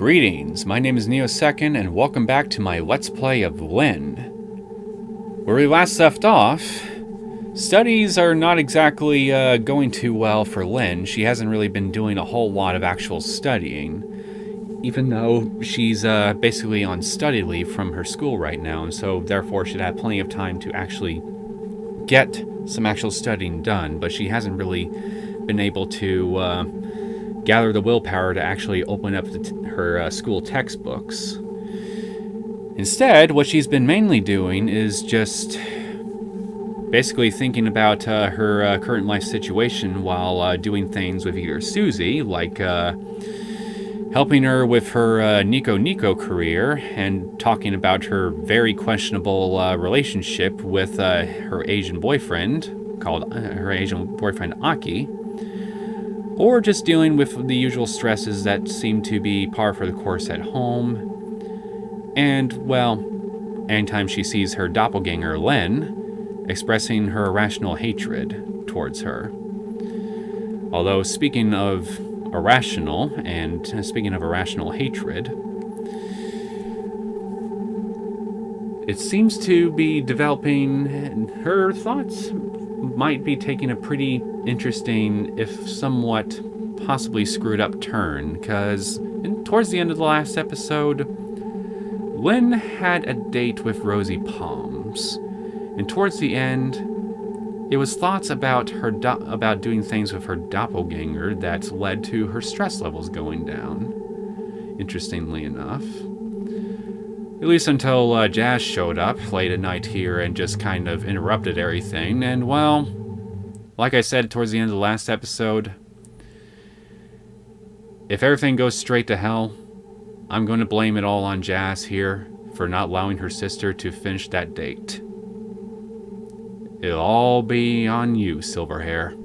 Greetings, my name is Neosekken, and welcome back to my Let's Play of Lynn. Where we last left off, studies are not exactly going too well for Lynn. She hasn't really been doing a whole lot of actual studying, even though she's basically on study leave from her school right now, and so therefore should have plenty of time to actually get some actual studying done, but she hasn't really been able to gather the willpower to actually open up her school textbooks. Instead, what she's been mainly doing is just basically thinking about her current life situation while doing things with either Susie, like helping her with her Nico career and talking about her very questionable relationship with her Asian boyfriend, called her Asian boyfriend Aki, or just dealing with the usual stresses that seem to be par for the course at home. And, well, anytime she sees her doppelganger, Lynn, expressing her irrational hatred towards her. Although, speaking of irrational hatred, it seems to be developing, her thoughts might be taking a pretty interesting, if somewhat possibly screwed up turn, because towards the end of the last episode, Lynn had a date with Rosie Palms, and towards the end, it was thoughts about her about doing things with her doppelganger that led to her stress levels going down, interestingly enough. At least until Jazz showed up late at night here and just kind of interrupted everything. And, well, like I said towards the end of the last episode, if everything goes straight to hell, I'm going to blame it all on Jazz here for not allowing her sister to finish that date. It'll all be on you, Silverhair.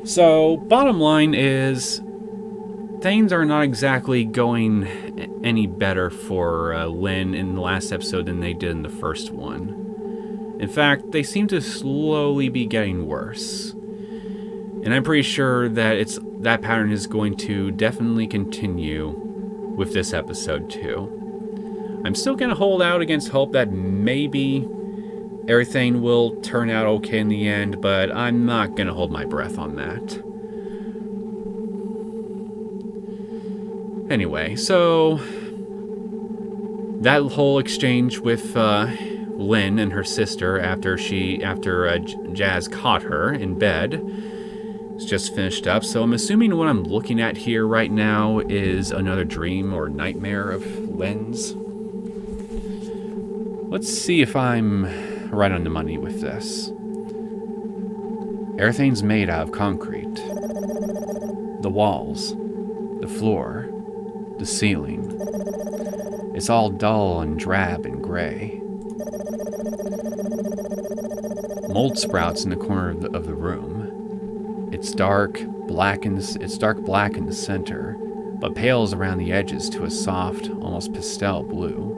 So, bottom line is, things are not exactly going any better for Lynn in the last episode than they did in the first one. In fact, they seem to slowly be getting worse. And I'm pretty sure that that pattern is going to definitely continue with this episode too. I'm still going to hold out against hope that maybe everything will turn out okay in the end, but I'm not going to hold my breath on that. Anyway, so that whole exchange with Lynn and her sister after Jazz caught her in bed is just finished up. So I'm assuming what I'm looking at here right now is another dream or nightmare of Lynn's. Let's see if I'm right on the money with this. Everything's made out of concrete. The walls, the floor, the ceiling. It's all dull and drab and gray. Mold sprouts in the corner of the room. It's dark black in the center, but pales around the edges to a soft, almost pastel blue.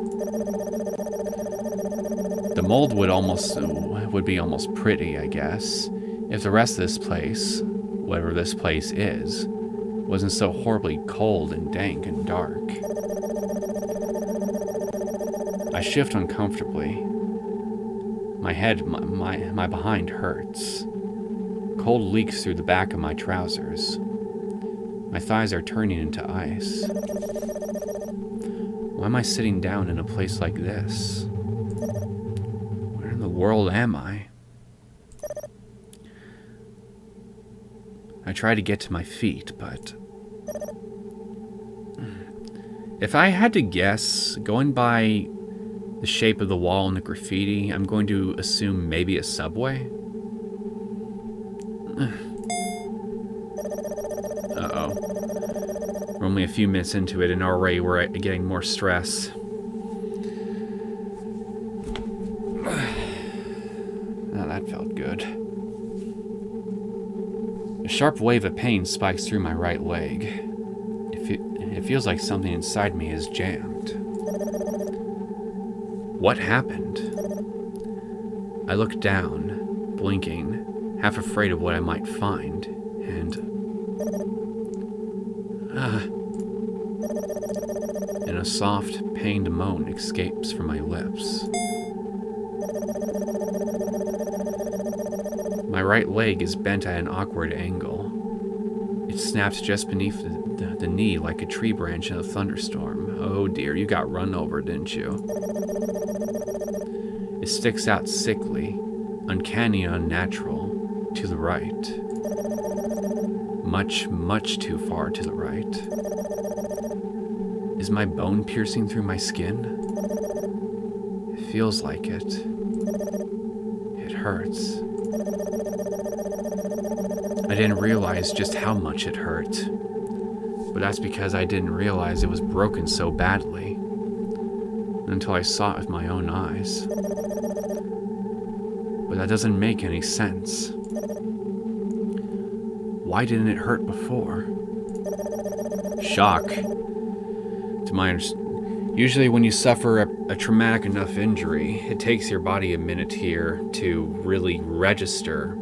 The mold would be almost pretty, I guess, if the rest of this place, whatever this place is, wasn't so horribly cold and dank and dark. I shift uncomfortably. My behind hurts. Cold leaks through the back of my trousers. My thighs are turning into ice. Why am I sitting down in a place like this? Where in the world am I? I try to get to my feet, but if I had to guess, going by the shape of the wall and the graffiti, I'm going to assume maybe a subway. Uh-oh. We're only a few minutes into it and already we're getting more stress. Now that felt good. A sharp wave of pain spikes through my right leg. It feels like something inside me is jammed. What happened? I look down, blinking, half afraid of what I might find, and And a soft, pained moan escapes from my lips. My right leg is bent at an awkward angle. It snaps just beneath the knee like a tree branch in a thunderstorm. Oh dear, you got run over, didn't you? It sticks out sickly, uncanny and unnatural, to the right. Much, much too far to the right. Is my bone piercing through my skin? It feels like it. It hurts. I didn't realize just how much it hurt. But that's because I didn't realize it was broken so badly until I saw it with my own eyes. But that doesn't make any sense. Why didn't it hurt before? Shock. To my usually when you suffer a traumatic enough injury, it takes your body a minute here to really register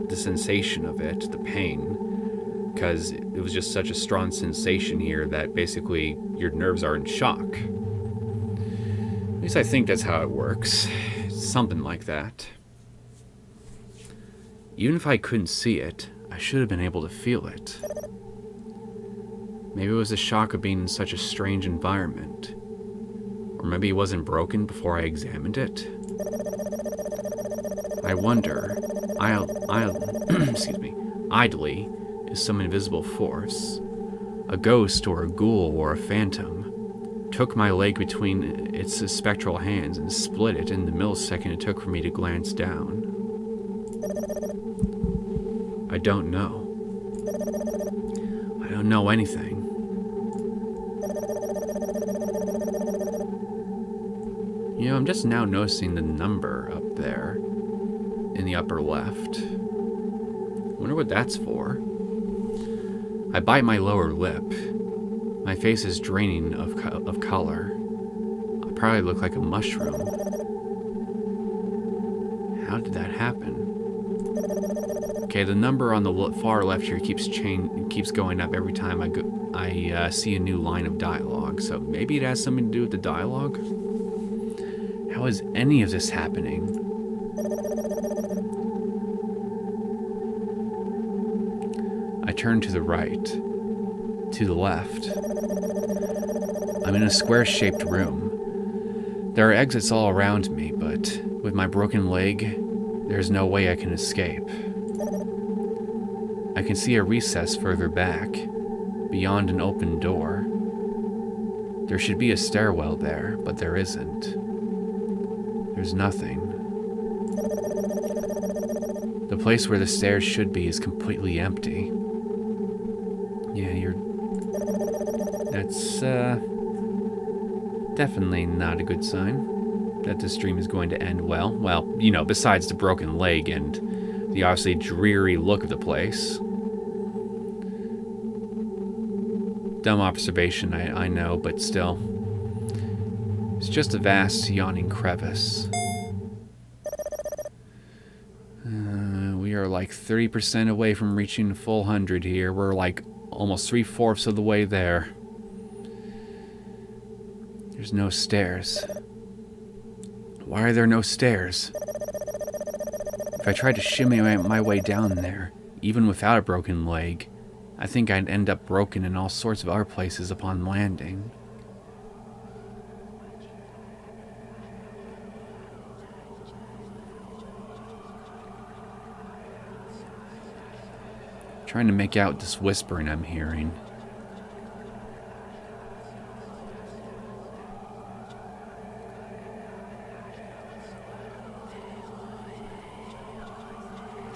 the sensation of it, the pain, because it was just such a strong sensation here that basically your nerves are in shock. At least I think that's how it works. Something like that. Even if I couldn't see it, I should have been able to feel it. Maybe it was the shock of being in such a strange environment. Or maybe it wasn't broken before I examined it. I wonder, idly, is some invisible force, a ghost or a ghoul or a phantom, took my leg between its spectral hands and split it in the millisecond it took for me to glance down. I don't know. I don't know anything. You know, I'm just now noticing the number up there in the upper left. Wonder what that's for. I bite my lower lip. My face is draining of color. I probably look like a mushroom. How did that happen? Okay, the number on the far left here keeps going up every time I see a new line of dialogue. So maybe it has something to do with the dialogue. How is any of this happening? I turn to the right, to the left. I'm in a square-shaped room. There are exits all around me, but with my broken leg, there's no way I can escape. I can see a recess further back, beyond an open door. There should be a stairwell there, but there isn't. There's nothing. The place where the stairs should be is completely empty. Yeah, that's definitely not a good sign that this dream is going to end well. Well, you know, besides the broken leg and the obviously dreary look of the place. Dumb observation, I know, but still. It's just a vast, yawning crevice. We are like 30% away from reaching full 100 here. We're like almost 3/4 of the way there. There's no stairs. Why are there no stairs? If I tried to shimmy my way down there, even without a broken leg, I think I'd end up broken in all sorts of other places upon landing. Trying to make out this whispering I'm hearing.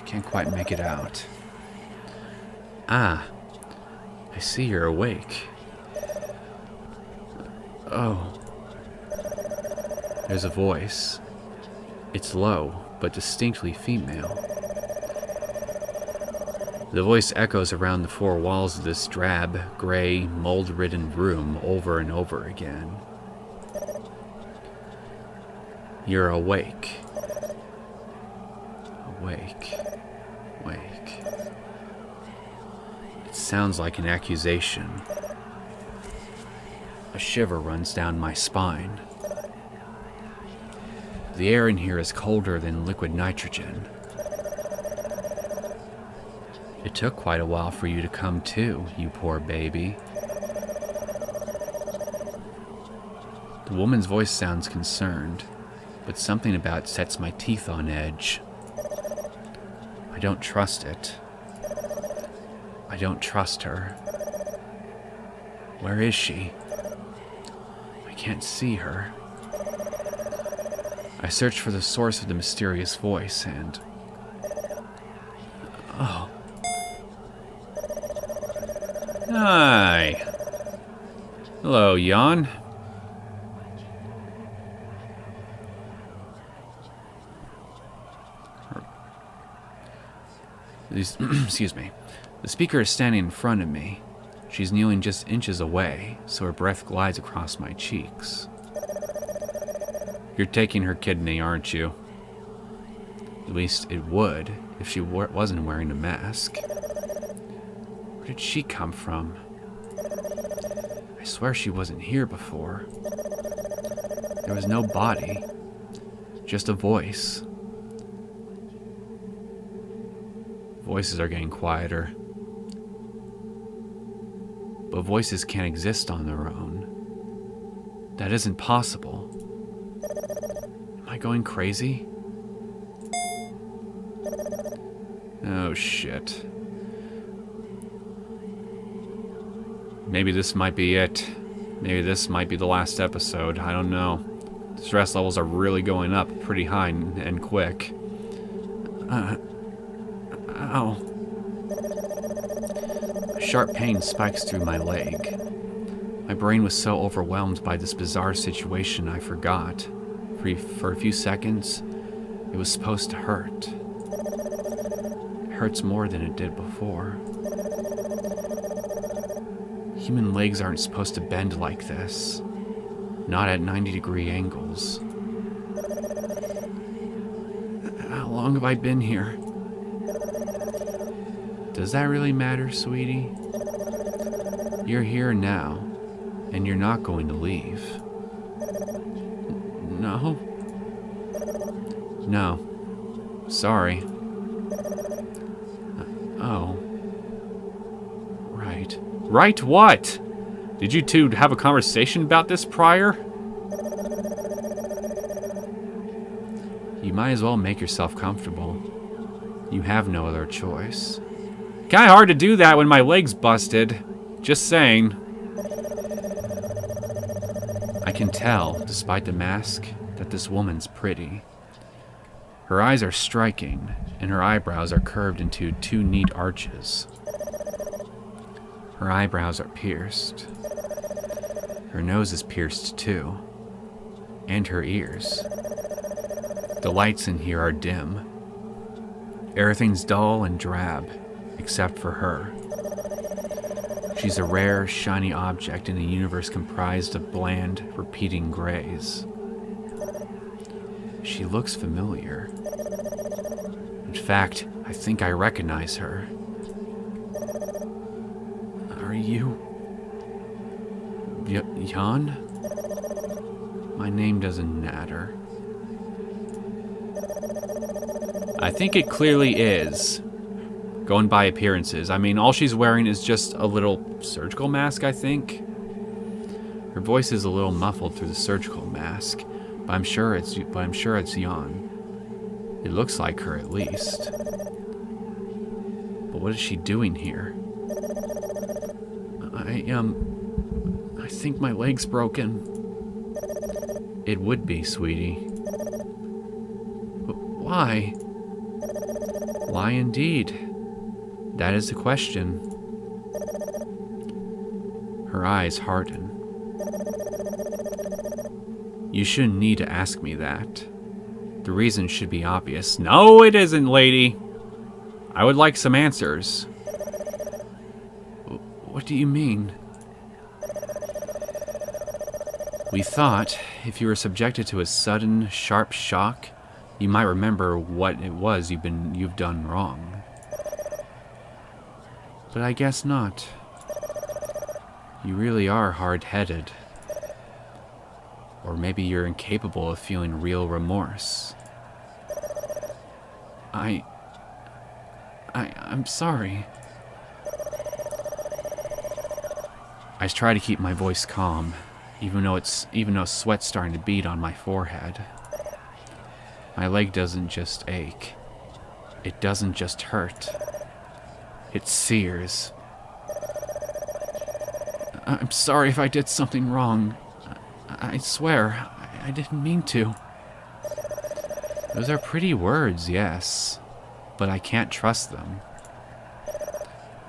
Can't quite make it out. Ah, I see you're awake. Oh. There's a voice. It's low, but distinctly female. The voice echoes around the four walls of this drab, gray, mold-ridden room over and over again. You're awake. Awake. Awake. It sounds like an accusation. A shiver runs down my spine. The air in here is colder than liquid nitrogen. It took quite a while for you to come to, you poor baby. The woman's voice sounds concerned, but something about it sets my teeth on edge. I don't trust it. I don't trust her. Where is she? I can't see her. I search for the source of the mysterious voice and... Oh. Hi. Hello, Jan. Excuse me. The speaker is standing in front of me. She's kneeling just inches away, so her breath glides across my cheeks. You're taking her kidney, aren't you? At least it would, if she wasn't wearing a mask. Where did she come from? I swear she wasn't here before. There was no body, just a voice. Voices are getting quieter. But voices can't exist on their own. That isn't possible. Am I going crazy? Oh shit. Maybe this might be it. Maybe this might be the last episode. I don't know. The stress levels are really going up pretty high and quick. Ow. A sharp pain spikes through my leg. My brain was so overwhelmed by this bizarre situation I forgot. For a few seconds, it was supposed to hurt. It hurts more than it did before. Human legs aren't supposed to bend like this. Not at 90-degree angles. How long have I been here? Does that really matter, sweetie? You're here now, and you're not going to leave. No? No. Sorry. Oh. Right. Right what? Did you two have a conversation about this prior? You might as well make yourself comfortable. You have no other choice. Kinda hard to do that when my leg's busted. Just saying. I can tell, despite the mask, that this woman's pretty. Her eyes are striking, and her eyebrows are curved into two neat arches. Her eyebrows are pierced. Her nose is pierced too. And her ears. The lights in here are dim. Everything's dull and drab, except for her. She's a rare, shiny object in a universe comprised of bland, repeating grays. She looks familiar. In fact, I think I recognize her. Are you... Jan? My name doesn't matter. I think it clearly is. Going by appearances. I mean, all she's wearing is just a little surgical mask, I think. Her voice is a little muffled through the surgical mask, but I'm sure it's Jan. It looks like her at least. But what is she doing here? I think my leg's broken. It would be, sweetie. But why? Why indeed? That is the question. Her eyes harden. You shouldn't need to ask me that. The reason should be obvious. No, it isn't, lady. I would like some answers. What do you mean? We thought if you were subjected to a sudden, sharp shock, you might remember what it was you've done wrong. But I guess not. You really are hard-headed. Or maybe you're incapable of feeling real remorse. I'm sorry. I try to keep my voice calm, even though sweat's starting to bead on my forehead. My leg doesn't just ache. It doesn't just hurt. It sears. I'm sorry if I did something wrong. I swear, I didn't mean to. Those are pretty words, yes, but I can't trust them.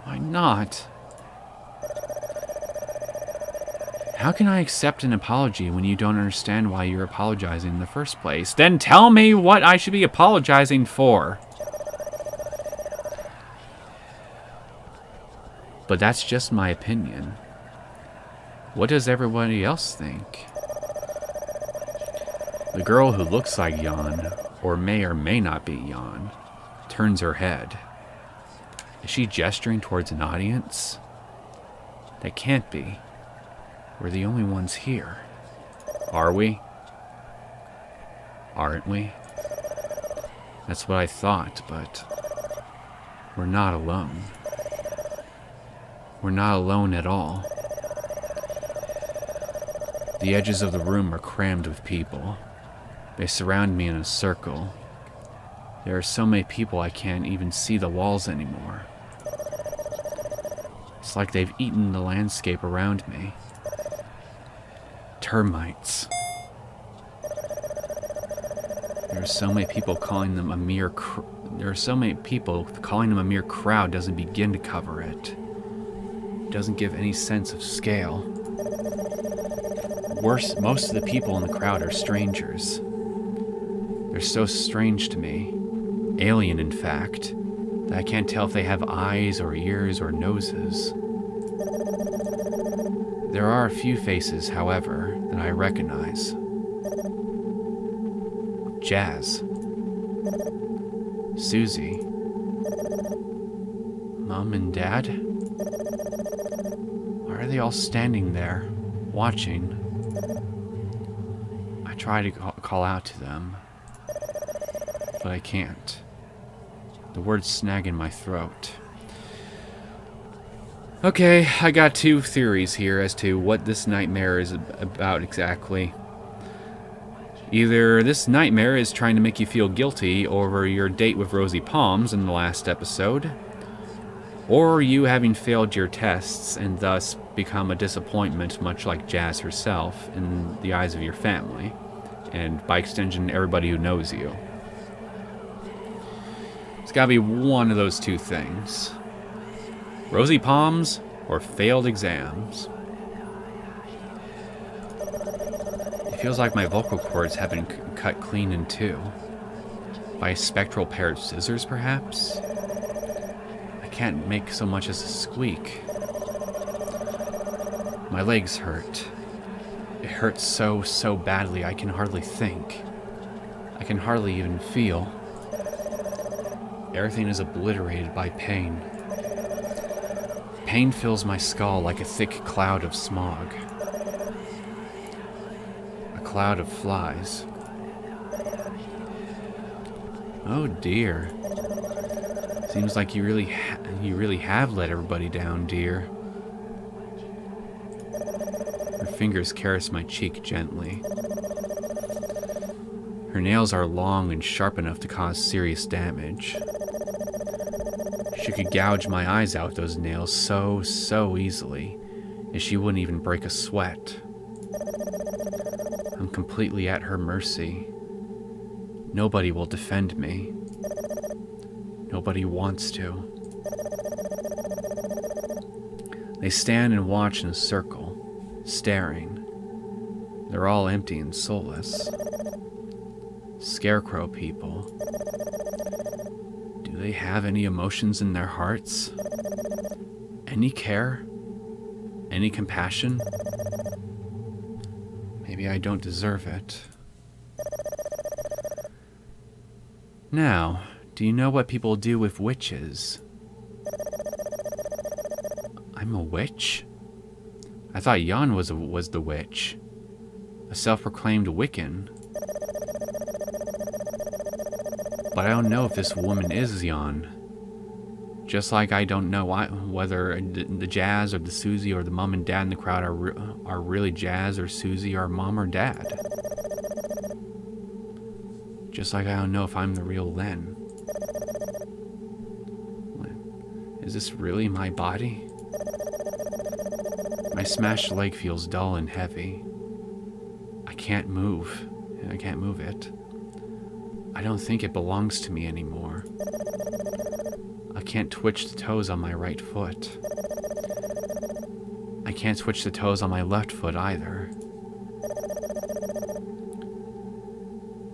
Why not? How can I accept an apology when you don't understand why you're apologizing in the first place? Then tell me what I should be apologizing for. But that's just my opinion. What does everybody else think? The girl who looks like Jan, or may not be Jan, turns her head. Is she gesturing towards an audience? That can't be. We're the only ones here. Are we? Aren't we? That's what I thought, but we're not alone. We're not alone at all. The edges of the room are crammed with people. They surround me in a circle. There are so many people I can't even see the walls anymore. It's like they've eaten the landscape around me. Termites. There are so many people calling them a mere crowd doesn't begin to cover it. It doesn't give any sense of scale. Worse, most of the people in the crowd are strangers. They're so strange to me, alien in fact, that I can't tell if they have eyes or ears or noses. There are a few faces, however, that I recognize. Jazz. Susie. Mom and Dad? Why are they all standing there, watching? I try to call out to them, but I can't. The words snag in my throat. Okay, I got two theories here as to what this nightmare is about exactly. Either this nightmare is trying to make you feel guilty over your date with Rosie Palms in the last episode, or you having failed your tests and thus become a disappointment, much like Jazz herself, in the eyes of your family, and by extension, everybody who knows you. It's gotta be one of those two things. Rosie Palms or failed exams. It feels like my vocal cords have been cut clean in two. By a spectral pair of scissors, perhaps? I can't make so much as a squeak. My legs hurt. It hurts so badly I can hardly think. I can hardly even feel. Everything is obliterated by pain. Pain fills my skull like a thick cloud of smog. A cloud of flies. Oh dear. Seems like you really have let everybody down, dear. Her fingers caress my cheek gently. Her nails are long and sharp enough to cause serious damage. She could gouge my eyes out with those nails so easily, and she wouldn't even break a sweat. I'm completely at her mercy. Nobody will defend me. Nobody wants to. They stand and watch in a circle, staring. They're all empty and soulless. Scarecrow people. Do they have any emotions in their hearts? Any care? Any compassion? Maybe I don't deserve it. Now, do you know what people do with witches? I'm a witch? I thought Jan was the witch. A self-proclaimed Wiccan. But I don't know if this woman is Jan. Just like I don't know whether the Jazz or the Susie or the mom and dad in the crowd are really Jazz or Susie or mom or dad. Just like I don't know if I'm the real Lynn. Is this really my body? My smashed leg feels dull and heavy. I can't move, and I can't move it. I don't think it belongs to me anymore. I can't twitch the toes on my right foot. I can't twitch the toes on my left foot either.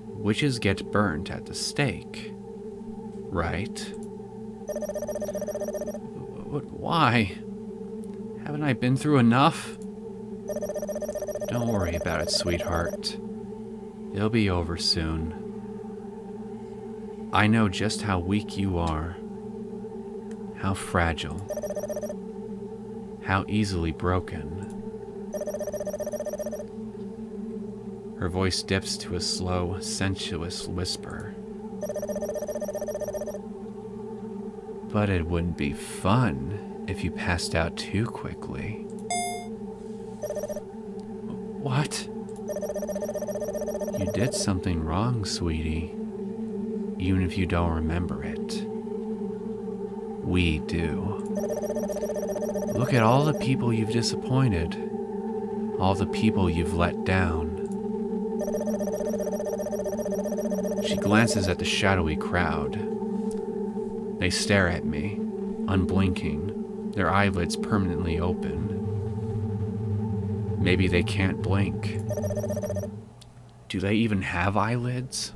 Witches get burnt at the stake, right? Why? Haven't I been through enough? Don't worry about it, sweetheart. It'll be over soon. I know just how weak you are. How fragile. How easily broken. Her voice dips to a slow, sensuous whisper. But it wouldn't be fun if you passed out too quickly. What? You did something wrong, sweetie. Even if you don't remember it. We do. Look at all the people you've disappointed. All the people you've let down. She glances at the shadowy crowd. They stare at me, unblinking, their eyelids permanently open. Maybe they can't blink. Do they even have eyelids?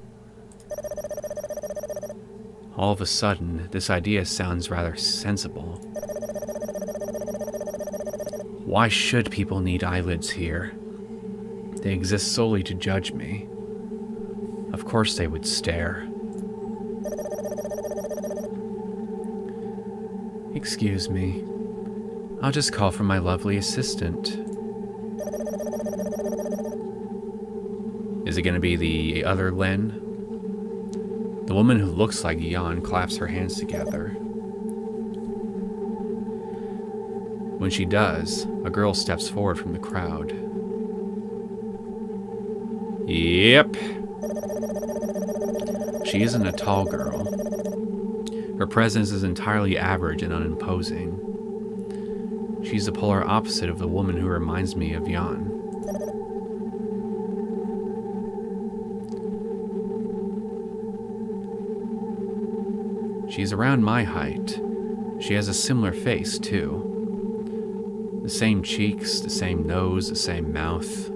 All of a sudden, this idea sounds rather sensible. Why should people need eyelids here? They exist solely to judge me. Of course they would stare. Excuse me. I'll just call for my lovely assistant. Is it going to be the other Lynn? The woman who looks like Jan claps her hands together. When she does, a girl steps forward from the crowd. Yep. She isn't a tall girl. Her presence is entirely average and unimposing. She's the polar opposite of the woman who reminds me of Jan. She's around my height. She has a similar face, too. The same cheeks, the same nose, the same mouth,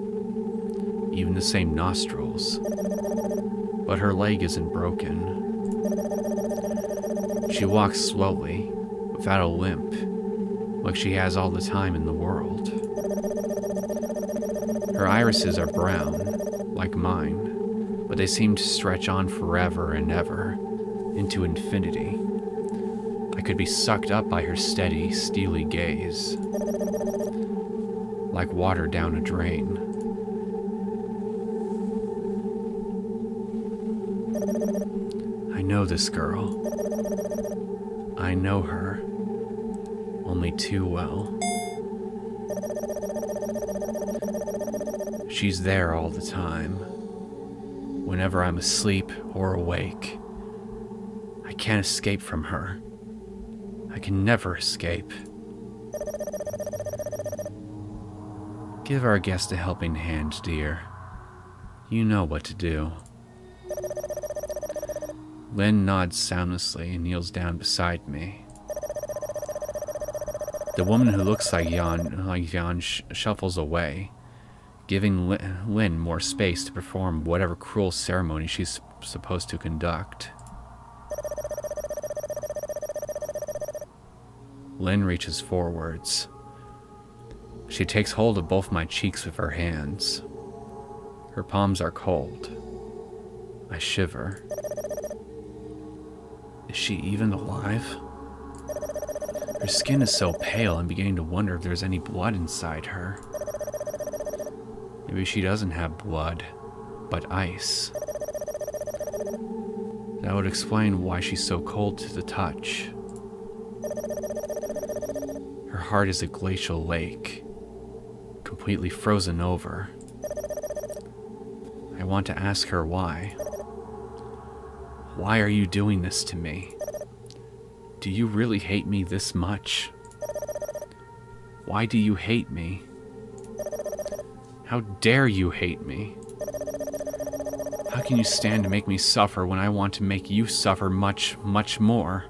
even the same nostrils. But her leg isn't broken. She walks slowly, without a limp, like she has all the time in the world. Her irises are brown, like mine, but they seem to stretch on forever and ever, into infinity. I could be sucked up by her steady, steely gaze, like water down a drain. I know this girl. I know her, only too well. She's there all the time, whenever I'm asleep or awake. I can't escape from her. I can never escape. Give our guest a helping hand, dear. You know what to do. Lynn nods soundlessly and kneels down beside me. The woman who looks like Jan shuffles away, giving Lynn more space to perform whatever cruel ceremony she's supposed to conduct. Lynn reaches forwards. She takes hold of both my cheeks with her hands. Her palms are cold. I shiver. Is she even alive? Her skin is so pale, I'm beginning to wonder if there's any blood inside her. Maybe she doesn't have blood, but ice. That would explain why she's so cold to the touch. Her heart is a glacial lake, completely frozen over. I want to ask her why. Why are you doing this to me? Do you really hate me this much? Why do you hate me? How dare you hate me? How can you stand to make me suffer when I want to make you suffer much, much more?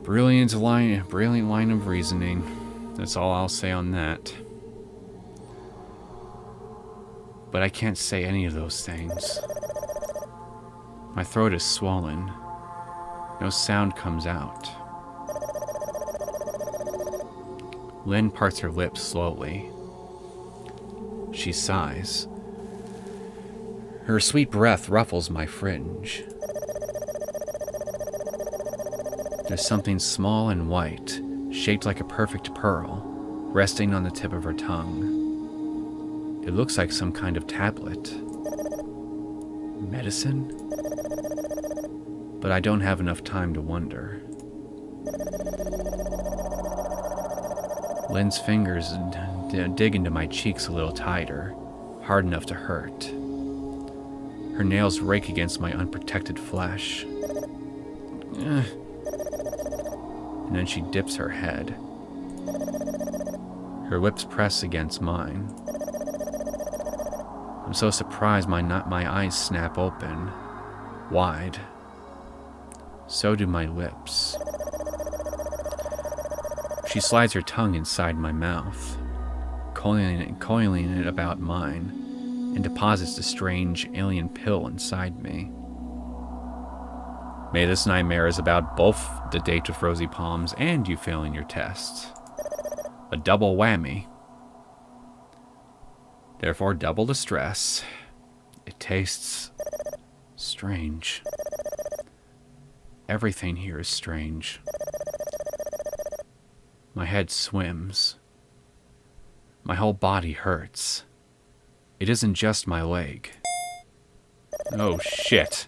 Brilliant line of reasoning. That's all I'll say on that. But I can't say any of those things. My throat is swollen. No sound comes out. Lynn parts her lips slowly. She sighs. Her sweet breath ruffles my fringe. There's something small and white, shaped like a perfect pearl, resting on the tip of her tongue. It looks like some kind of tablet. Medicine? But I don't have enough time to wonder. Lynn's fingers dig into my cheeks a little tighter, hard enough to hurt. Her nails rake against my unprotected flesh. And then she dips her head. Her lips press against mine. I'm so surprised my eyes snap open, wide. So do my lips. She slides her tongue inside my mouth, coiling it about mine, and deposits the strange alien pill inside me. May this nightmare is about both the date with Rosy Palms and you failing your tests. A double whammy. Therefore, double the stress. It tastes strange. Everything here is strange. My head swims. My whole body hurts. It isn't just my leg. Oh shit.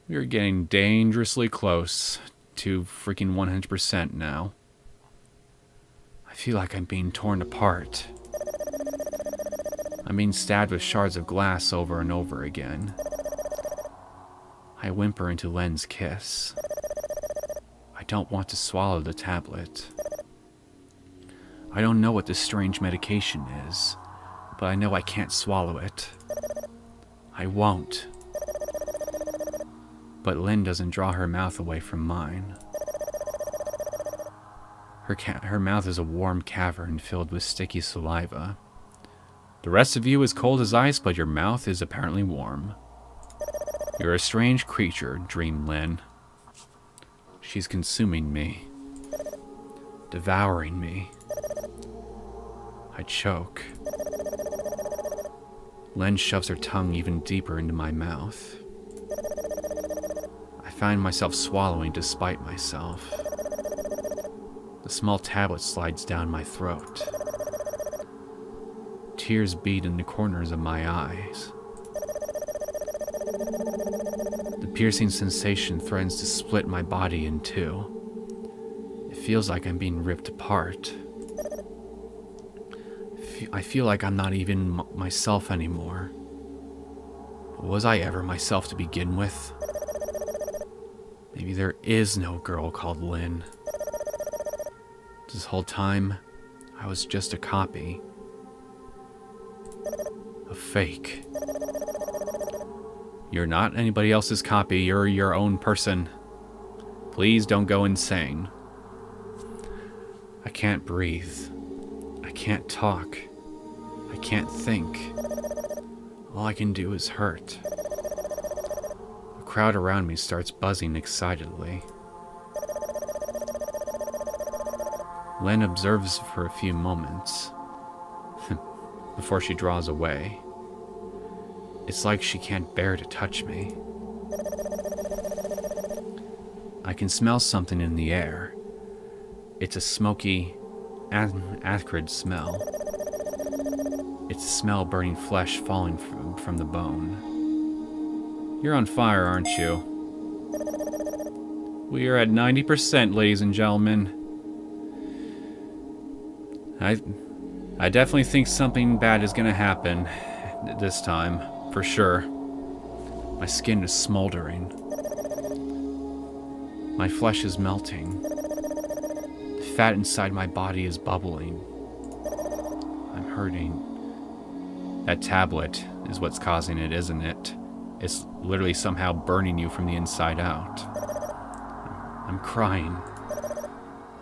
We're getting dangerously close to freaking 100% now. I feel like I'm being torn apart. I'm being stabbed with shards of glass over and over again. I whimper into Lynn's kiss. I don't want to swallow the tablet. I don't know what this strange medication is, but I know I can't swallow it. I won't. But Lynn doesn't draw her mouth away from mine. Her mouth is a warm cavern filled with sticky saliva. The rest of you is cold as ice, but your mouth is apparently warm. You're a strange creature, dreamed Lynn. She's consuming me. Devouring me. I choke. Lynn shoves her tongue even deeper into my mouth. I find myself swallowing despite myself. The small tablet slides down my throat. Tears bead in the corners of my eyes. The piercing sensation threatens to split my body in two. It feels like I'm being ripped apart. I feel like I'm not even myself anymore. Was I ever myself to begin with? Maybe there is no girl called Lynn. This whole time, I was just a copy. A fake. You're not anybody else's copy, you're your own person. Please don't go insane. I can't breathe. I can't talk. I can't think. All I can do is hurt. The crowd around me starts buzzing excitedly. Lynn observes for a few moments before she draws away. It's like she can't bear to touch me. I can smell something in the air. It's a smoky, acrid smell. It's a smell of burning flesh falling from the bone. You're on fire, aren't you? We are at 90%, ladies and gentlemen. I definitely think something bad is gonna happen this time, for sure. My skin is smoldering. My flesh is melting. The fat inside my body is bubbling. I'm hurting. That tablet is what's causing it, isn't it? It's literally somehow burning you from the inside out. I'm crying.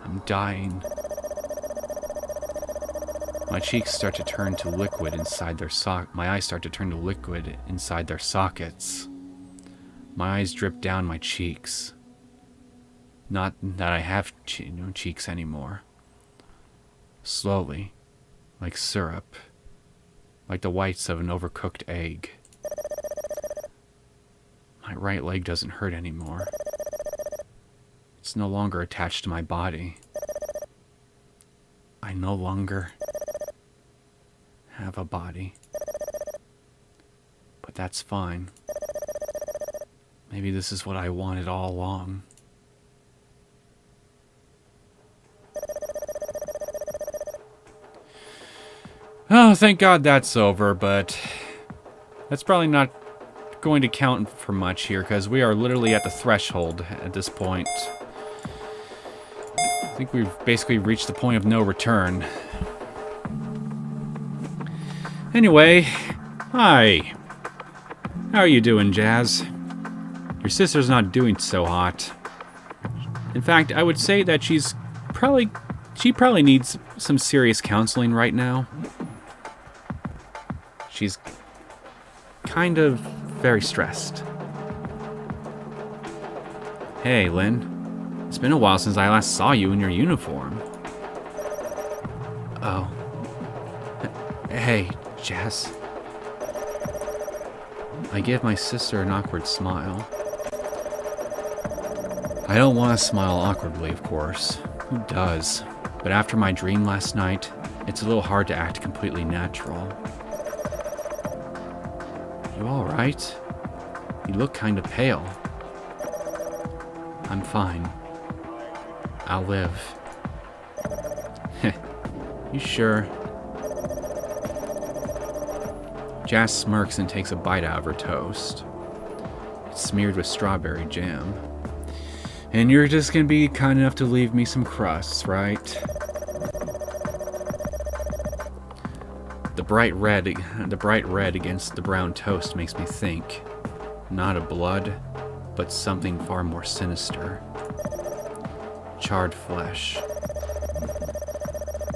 I'm dying. My cheeks start to turn to liquid inside their my eyes start to turn to liquid inside their sockets. My eyes drip down my cheeks. Not that I have cheeks anymore. Slowly, like syrup, like the whites of an overcooked egg. My right leg doesn't hurt anymore. It's no longer attached to my body. I no longer have a body. But that's fine. Maybe this is what I wanted all along. Oh, thank God that's over, but that's probably not going to count for much here, because we are literally at the threshold at this point. I think we've basically reached the point of no return. Anyway, hi. How are you doing, Jazz? Your sister's not doing so hot. In fact, I would say that she probably needs some serious counseling right now. She's kind of very stressed. Hey, Lynn. It's been a while since I last saw you in your uniform. Oh. Hey, Jess. I give my sister an awkward smile. I don't want to smile awkwardly, of course. Who does? But after my dream last night, it's a little hard to act completely natural. You alright? You look kind of pale. I'm fine. I'll live. You sure? Jazz smirks and takes a bite out of her toast. It's smeared with strawberry jam. And you're just gonna be kind enough to leave me some crusts, right? The bright red against the brown toast makes me think, not of blood, but something far more sinister. Charred flesh.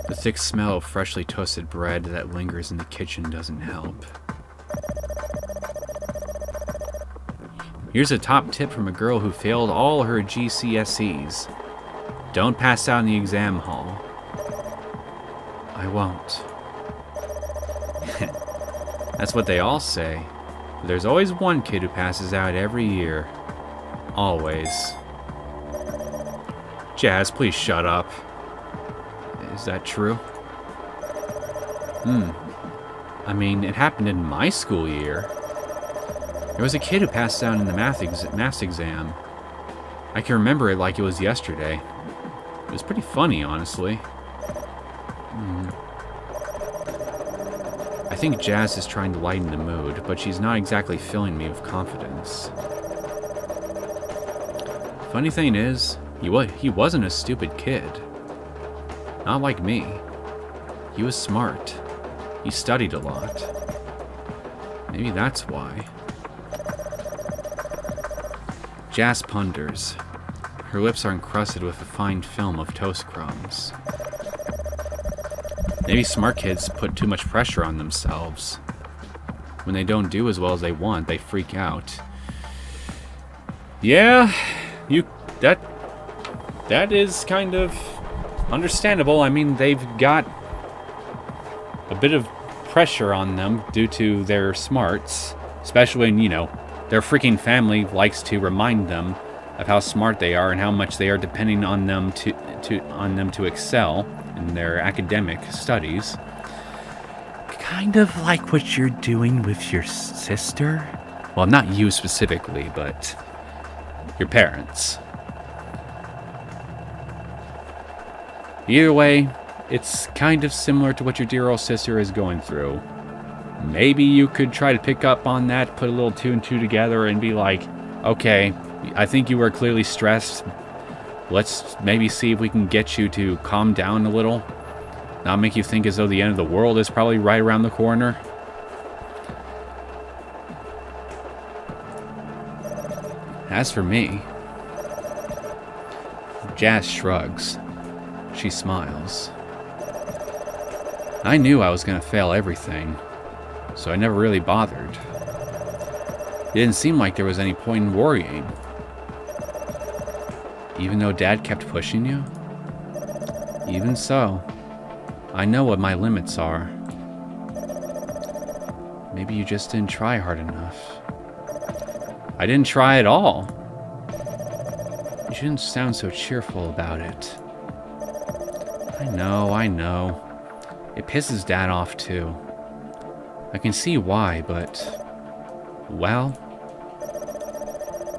The thick smell of freshly toasted bread that lingers in the kitchen doesn't help. Here's a top tip from a girl who failed all her GCSEs. Don't pass out in the exam hall. I won't. That's what they all say. But there's always one kid who passes out every year. Always. Jazz, please shut up. Is that true? I mean, it happened in my school year. There was a kid who passed out in the math exam. I can remember it like it was yesterday. It was pretty funny, honestly. I think Jazz is trying to lighten the mood, but she's not exactly filling me with confidence. Funny thing is, he wasn't a stupid kid. Not like me. He was smart. He studied a lot. Maybe that's why. Jazz ponders. Her lips are encrusted with a fine film of toast crumbs. Maybe smart kids put too much pressure on themselves. When they don't do as well as they want, they freak out. Yeah, that is kind of understandable. I mean, they've got a bit of pressure on them due to their smarts. Especially when, their freaking family likes to remind them of how smart they are and how much they are depending on them to excel in their academic studies. Kind of like what you're doing with your sister. Well, not you specifically, but your parents. Either way, it's kind of similar to what your dear old sister is going through. Maybe you could try to pick up on that, put a little two and two together, and be like, okay, I think you were clearly stressed. Let's maybe see if we can get you to calm down a little. Not make you think as though the end of the world is probably right around the corner. As for me, Jazz shrugs. She smiles. I knew I was going to fail everything, so I never really bothered. It didn't seem like there was any point in worrying. Even though Dad kept pushing you? Even so, I know what my limits are. Maybe you just didn't try hard enough. I didn't try at all. You shouldn't sound so cheerful about it. I know. It pisses Dad off too. I can see why, but... well...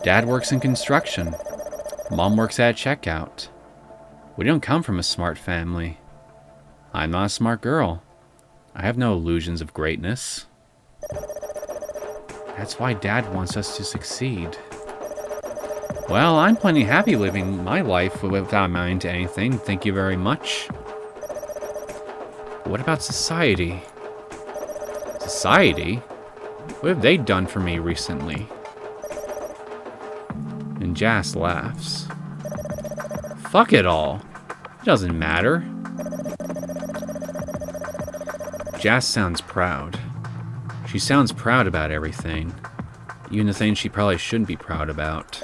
Dad works in construction. Mom works at checkout. We don't come from a smart family. I'm not a smart girl. I have no illusions of greatness. That's why Dad wants us to succeed. Well, I'm plenty happy living my life without amounting to anything, thank you very much. What about society? Society? What have they done for me recently? And Jas laughs. Fuck it all. It doesn't matter. Jas sounds proud. She sounds proud about everything. Even the things she probably shouldn't be proud about.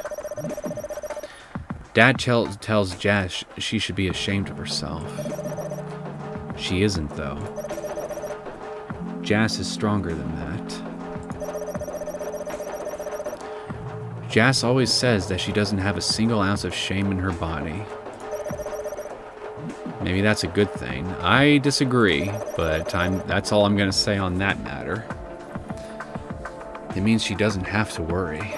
Dad tells Jas she should be ashamed of herself. She isn't, though. Jas is stronger than that. Jas always says that she doesn't have a single ounce of shame in her body. Maybe that's a good thing. I disagree, but that's all I'm going to say on that matter. It means she doesn't have to worry.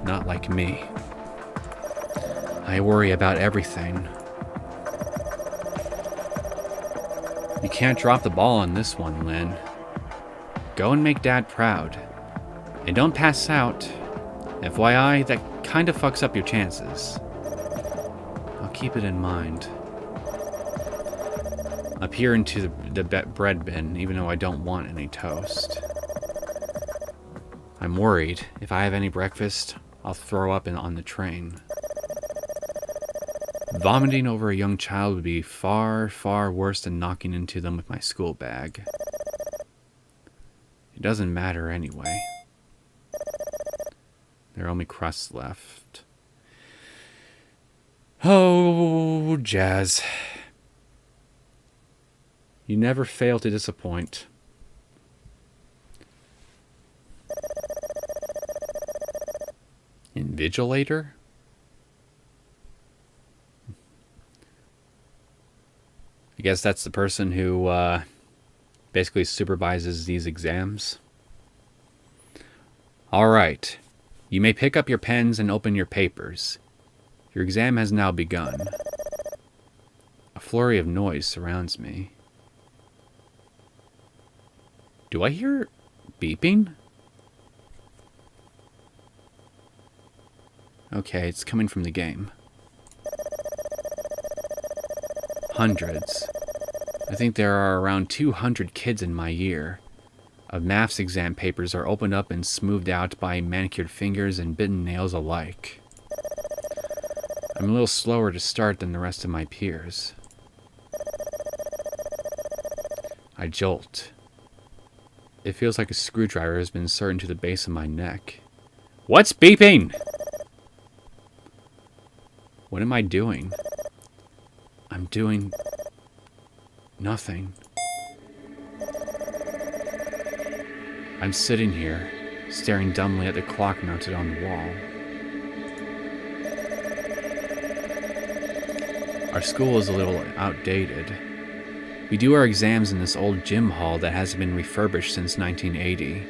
Not like me. I worry about everything. You can't drop the ball on this one, Lynn. Go and make Dad proud. And don't pass out. FYI, that kind of fucks up your chances. I'll keep it in mind. I peer into the bread bin, even though I don't want any toast. I'm worried. If I have any breakfast, I'll throw up on the train. Vomiting over a young child would be far, far worse than knocking into them with my school bag. It doesn't matter anyway. There are only crusts left. Oh, Jas. You never fail to disappoint. Invigilator? I guess that's the person who basically supervises these exams. All right. You may pick up your pens and open your papers. Your exam has now begun. A flurry of noise surrounds me. Do I hear beeping? Okay, it's coming from the game. Hundreds. I think there are around 200 kids in my year. Of maths exam papers are opened up and smoothed out by manicured fingers and bitten nails alike. I'm a little slower to start than the rest of my peers. I jolt. It feels like a screwdriver has been inserted into the base of my neck. What's beeping? What am I doing? I'm doing nothing. I'm sitting here, staring dumbly at the clock mounted on the wall. Our school is a little outdated. We do our exams in this old gym hall that hasn't been refurbished since 1980.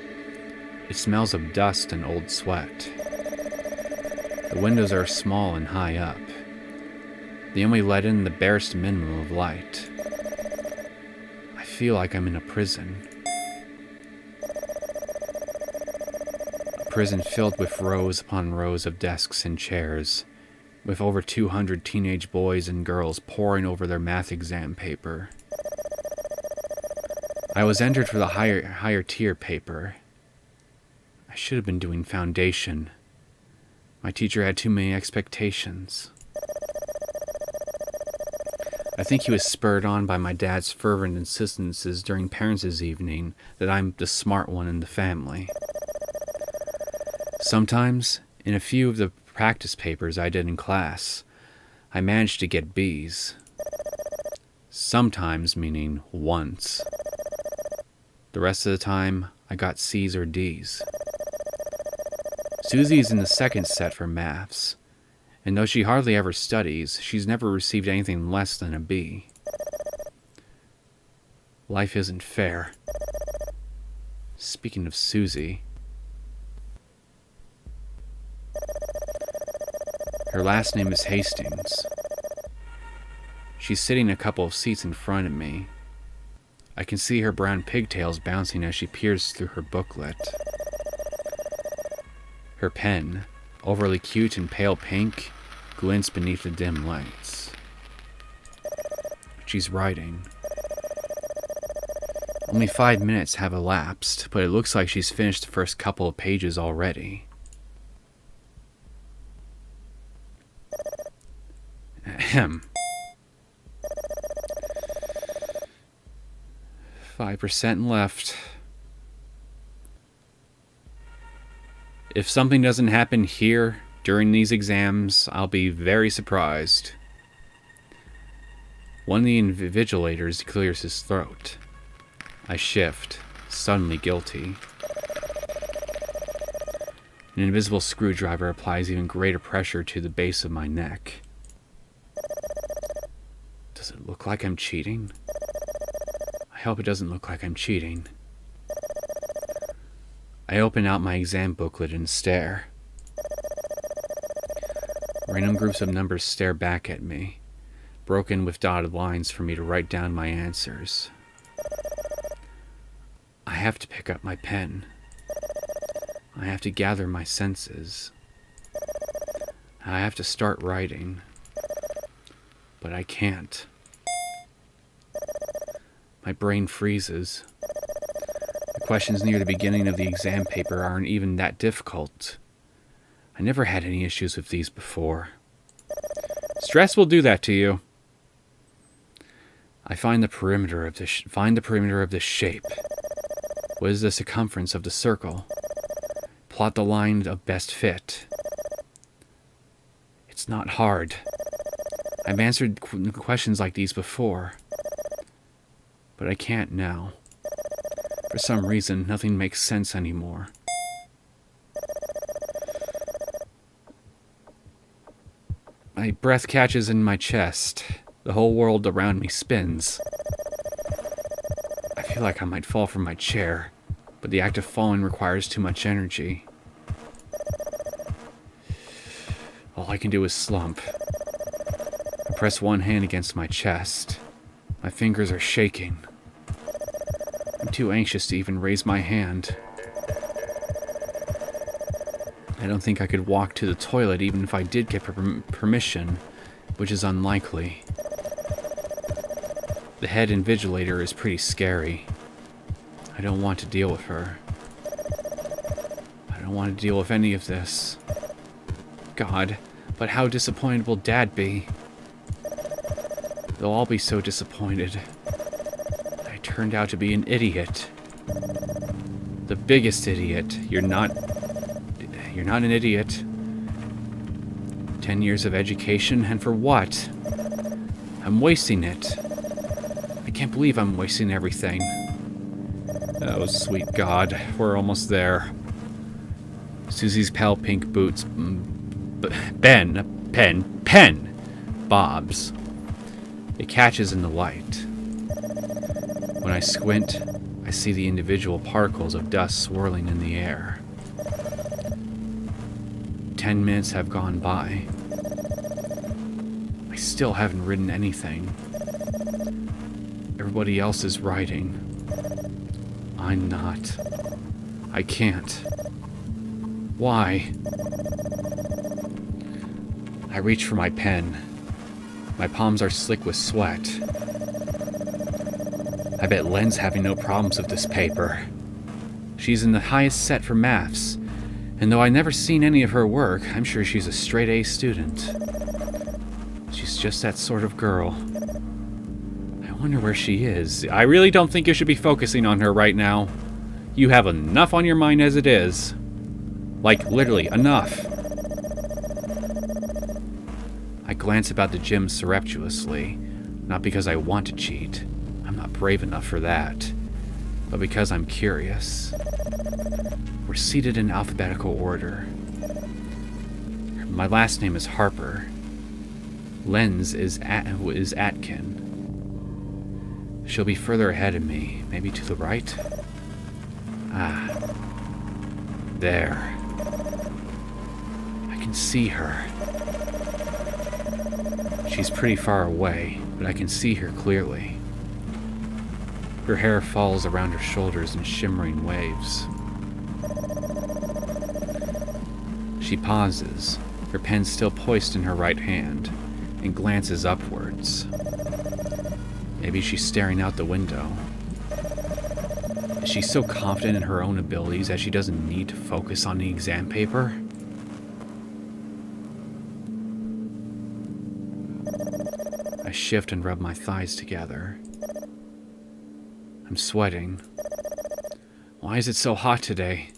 It smells of dust and old sweat. The windows are small and high up. They only let in the barest minimum of light. I feel like I'm in a prison. A prison filled with rows upon rows of desks and chairs, with over 200 teenage boys and girls poring over their math exam paper. I was entered for the higher tier paper. I should have been doing foundation. My teacher had too many expectations. I think he was spurred on by my dad's fervent insistences during parents' evening that I'm the smart one in the family. Sometimes, in a few of the practice papers I did in class, I managed to get B's. Sometimes meaning once. The rest of the time, I got C's or D's. Susie's in the second set for maths, and though she hardly ever studies, she's never received anything less than a B. Life isn't fair. Speaking of Susie, her last name is Hastings. She's sitting a couple of seats in front of me. I can see her brown pigtails bouncing as she peers through her booklet. Her pen, overly cute and pale pink, glints beneath the dim lights. She's writing. Only 5 minutes have elapsed, but it looks like she's finished the first couple of pages already. Ahem. 5% left. If something doesn't happen here during these exams, I'll be very surprised. One of the invigilators clears his throat. I shift, suddenly guilty. An invisible screwdriver applies even greater pressure to the base of my neck. Does it look like I'm cheating? I hope it doesn't look like I'm cheating. I open out my exam booklet and stare. Random groups of numbers stare back at me, broken with dotted lines for me to write down my answers. I have to pick up my pen. I have to gather my senses. I have to start writing. But I can't. My brain freezes. The questions near the beginning of the exam paper aren't even that difficult. I never had any issues with these before. Stress will do that to you. I find the perimeter of this shape. What is the circumference of the circle? Plot the line of best fit. It's not hard. I've answered questions like these before. But I can't now. For some reason, nothing makes sense anymore. My breath catches in my chest. The whole world around me spins. I feel like I might fall from my chair, but the act of falling requires too much energy. All I can do is slump. I press one hand against my chest. My fingers are shaking. I'm too anxious to even raise my hand. I don't think I could walk to the toilet even if I did get permission, which is unlikely. The head invigilator is pretty scary. I don't want to deal with her. I don't want to deal with any of this. God, but how disappointed will Dad be? They'll all be so disappointed. I turned out to be an idiot. The biggest idiot. You're not an idiot. 10 years of education, and for what? I'm wasting it. I can't believe I'm wasting everything. Oh, sweet God. We're almost there. Susie's pale pink boots. Pen. Bobs. It catches in the light. When I squint, I see the individual particles of dust swirling in the air. 10 minutes have gone by. I still haven't written anything. Everybody else is writing. I'm not. I can't. Why? I reach for my pen. My palms are slick with sweat. I bet Lynn's having no problems with this paper. She's in the highest set for maths, and though I've never seen any of her work, I'm sure she's a straight A student. She's just that sort of girl. I wonder where she is. I really don't think you should be focusing on her right now. You have enough on your mind as it is. Like, literally, enough. I glance about the gym surreptitiously, not because I want to cheat. I'm not brave enough for that, but because I'm curious. We're seated in alphabetical order. My last name is Harper. Lynn's is Atkin. She'll be further ahead of me, maybe to the right? Ah. There. I can see her. She's pretty far away, but I can see her clearly. Her hair falls around her shoulders in shimmering waves. She pauses, her pen still poised in her right hand, and glances upwards. Maybe she's staring out the window. Is she so confident in her own abilities that she doesn't need to focus on the exam paper? I shift and rub my thighs together. I'm sweating. Why is it so hot today?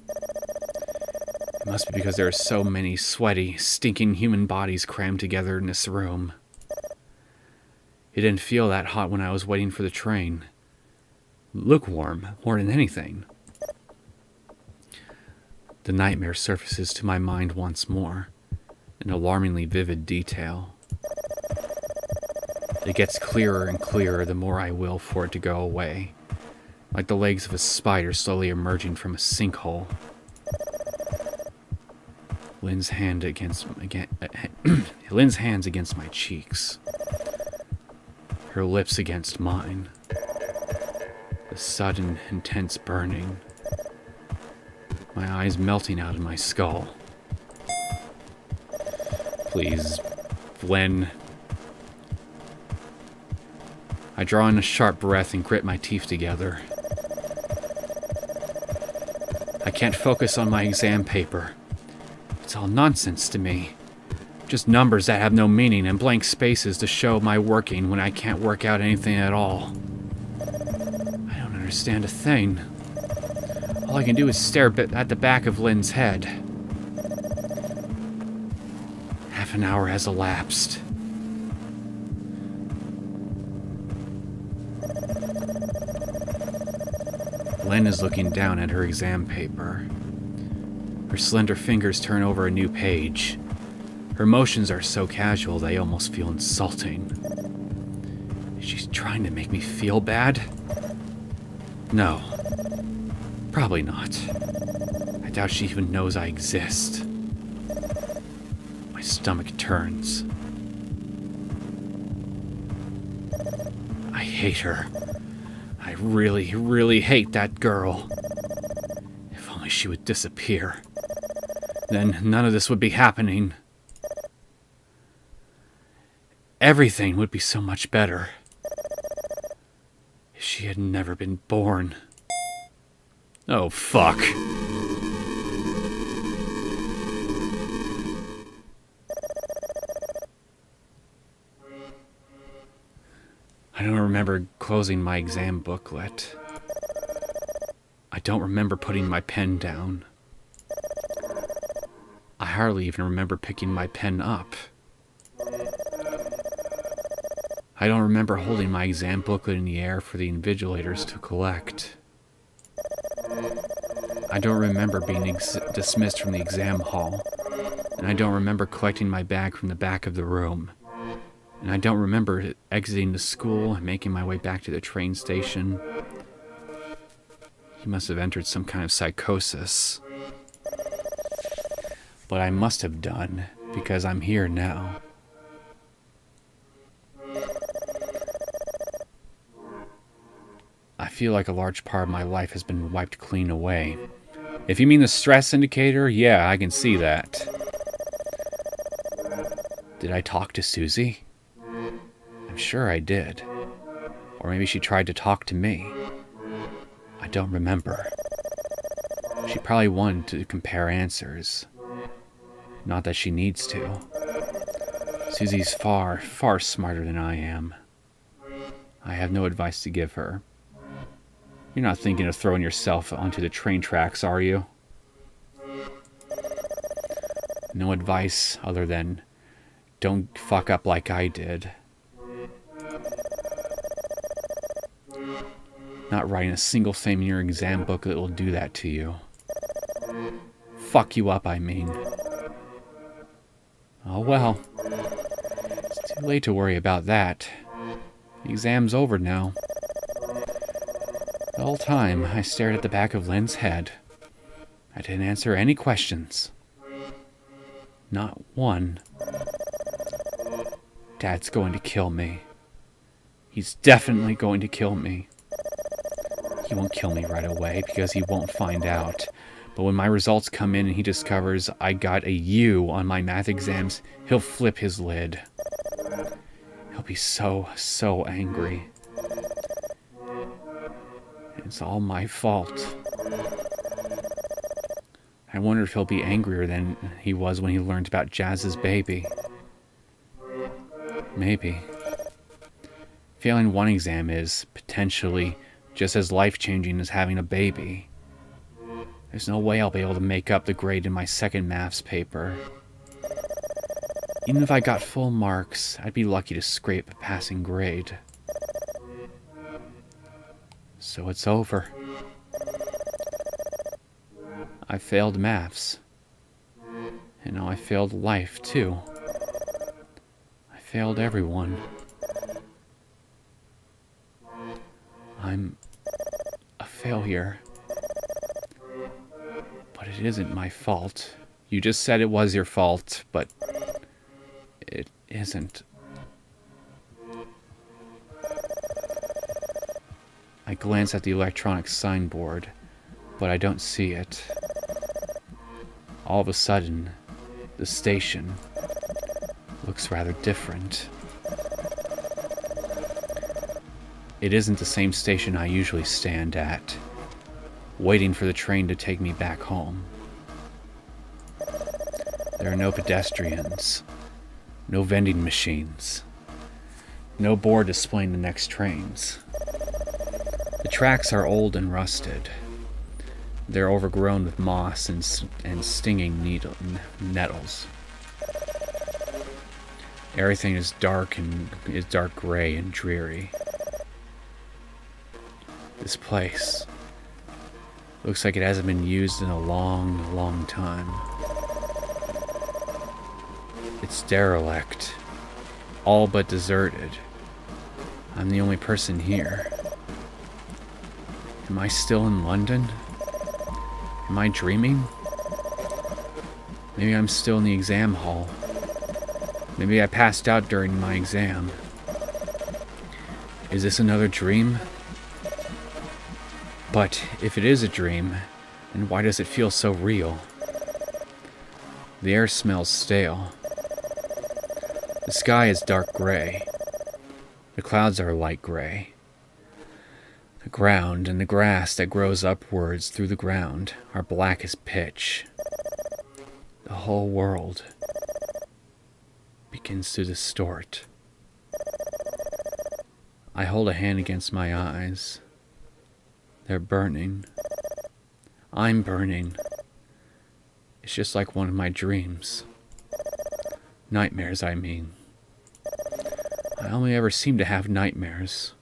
It must be because there are so many sweaty, stinking human bodies crammed together in this room. It didn't feel that hot when I was waiting for the train. Lukewarm, more than anything. The nightmare surfaces to my mind once more, in alarmingly vivid detail. It gets clearer and clearer the more I will for it to go away, like the legs of a spider slowly emerging from a sinkhole. Lynn's hands against my cheeks. Her lips against mine. The sudden, intense burning. My eyes melting out of my skull. Please, Lynn. I draw in a sharp breath and grit my teeth together. I can't focus on my exam paper. It's all nonsense to me. Just numbers that have no meaning and blank spaces to show my working when I can't work out anything at all. I don't understand a thing. All I can do is stare at the back of Lynn's head. Half an hour has elapsed. Lynn is looking down at her exam paper. Her slender fingers turn over a new page. Her motions are so casual they almost feel insulting. Is she trying to make me feel bad? No. Probably not. I doubt she even knows I exist. My stomach turns. I hate her. I really, really hate that girl. If only she would disappear. Then none of this would be happening. Everything would be so much better. If she had never been born. Oh, fuck. I don't remember closing my exam booklet. I don't remember putting my pen down. I hardly even remember picking my pen up. I don't remember holding my exam booklet in the air for the invigilators to collect. I don't remember being dismissed from the exam hall. And I don't remember collecting my bag from the back of the room. And I don't remember exiting the school and making my way back to the train station. He must have entered some kind of psychosis. But I must have done, because I'm here now. I feel like a large part of my life has been wiped clean away. If you mean the stress indicator, yeah, I can see that. Did I talk to Susie? I'm sure I did. Or maybe she tried to talk to me. I don't remember. She probably wanted to compare answers. Not that she needs to. Susie's far, far smarter than I am. I have no advice to give her. You're not thinking of throwing yourself onto the train tracks, are you? No advice other than don't fuck up like I did. Not writing a single thing in your exam book that will do that to you. Fuck you up, I mean. Oh well. It's too late to worry about that. The exam's over now. The whole time, I stared at the back of Lynn's head. I didn't answer any questions. Not one. Dad's going to kill me. He's definitely going to kill me. He won't kill me right away because he won't find out. But when my results come in and he discovers I got a U on my math exams, he'll flip his lid. He'll be so, so angry. It's all my fault. I wonder if he'll be angrier than he was when he learned about Jazz's baby. Maybe. Failing one exam is, potentially, just as life-changing as having a baby. There's no way I'll be able to make up the grade in my second maths paper. Even if I got full marks, I'd be lucky to scrape a passing grade. So it's over. I failed maths. And now I failed life, too. I failed everyone. I'm a failure. But it isn't my fault. You just said it was your fault, but it isn't. I glance at the electronic signboard, but I don't see it. All of a sudden, the station looks rather different. It isn't the same station I usually stand at, waiting for the train to take me back home. There are no pedestrians, no vending machines, no board displaying the next trains. The tracks are old and rusted. They're overgrown with moss and stinging nettles. Everything is dark gray and dreary. This place looks like it hasn't been used in a long, long time. It's derelict, all but deserted. I'm the only person here. Am I still in London? Am I dreaming? Maybe I'm still in the exam hall. Maybe I passed out during my exam. Is this another dream? But if it is a dream, then why does it feel so real? The air smells stale. The sky is dark gray. The clouds are light gray. The ground and the grass that grows upwards through the ground are black as pitch. The whole world begins to distort. I hold a hand against my eyes. They're burning. I'm burning. It's just like one of my dreams. Nightmares, I mean. I only ever seem to have nightmares.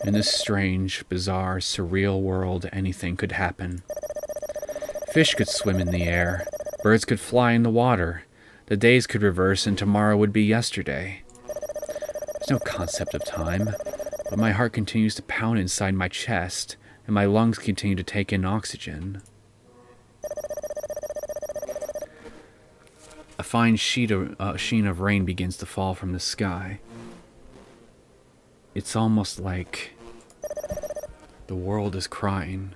In this strange, bizarre, surreal world, anything could happen. Fish could swim in the air, birds could fly in the water, the days could reverse and tomorrow would be yesterday. There's no concept of time, but my heart continues to pound inside my chest, and my lungs continue to take in oxygen. A fine sheen of rain begins to fall from the sky. It's almost like the world is crying.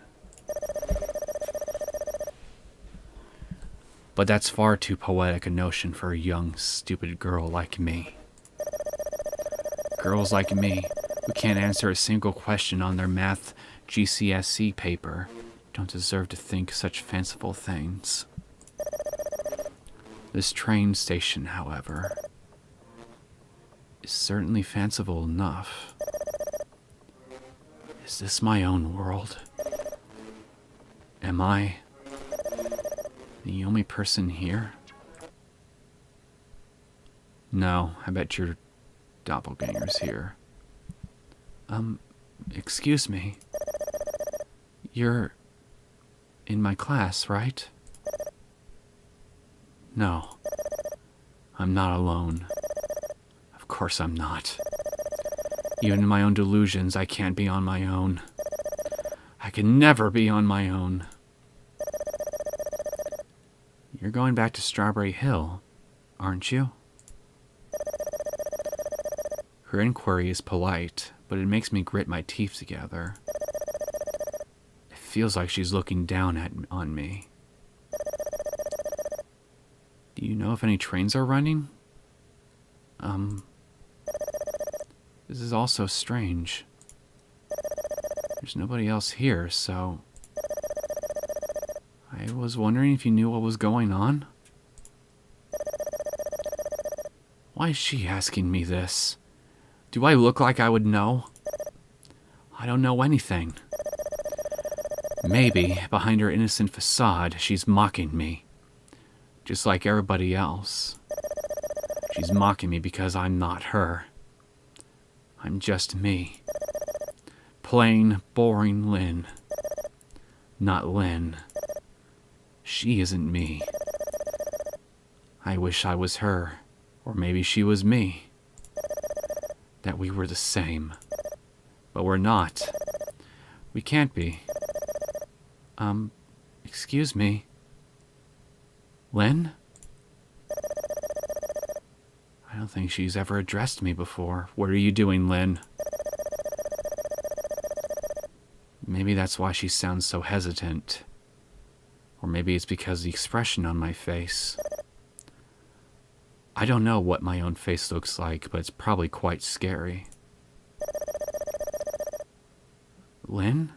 But that's far too poetic a notion for a young, stupid girl like me. Girls like me, who can't answer a single question on their math GCSE paper, don't deserve to think such fanciful things. This train station, however, is certainly fanciful enough. Is this my own world? Am I the only person here? No, I bet your doppelganger's here. Excuse me. You're in my class, right? No, I'm not alone. Of course I'm not. Even in my own delusions, I can't be on my own. I can never be on my own. You're going back to Strawberry Hill, aren't you? Her inquiry is polite, but it makes me grit my teeth together. It feels like she's looking down on me. Do you know if any trains are running? This is all so strange. There's nobody else here, so I was wondering if you knew what was going on. Why is she asking me this? Do I look like I would know? I don't know anything. Maybe, behind her innocent facade, she's mocking me. Just like everybody else. She's mocking me because I'm not her. I'm just me. Plain, boring Lynn. Not Lynn. She isn't me. I wish I was her, or maybe she was me. That we were the same. But we're not. We can't be. Excuse me. Lynn? I don't think she's ever addressed me before. What are you doing, Lynn? Maybe that's why she sounds so hesitant. Or maybe it's because of the expression on my face. I don't know what my own face looks like, but it's probably quite scary. Lynn?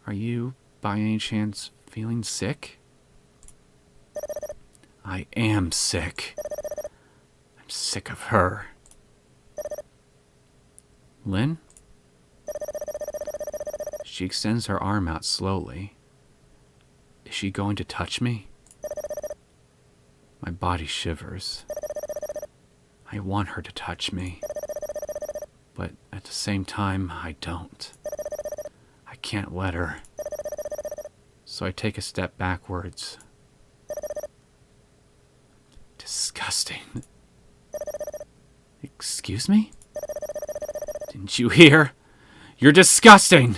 Are you, by any chance, feeling sick? I am sick. I'm sick of her. Lynn? She extends her arm out slowly. Is she going to touch me? My body shivers. I want her to touch me. But at the same time, I don't. I can't let her. So I take a step backwards. Disgusting. Excuse me? Didn't you hear? You're disgusting!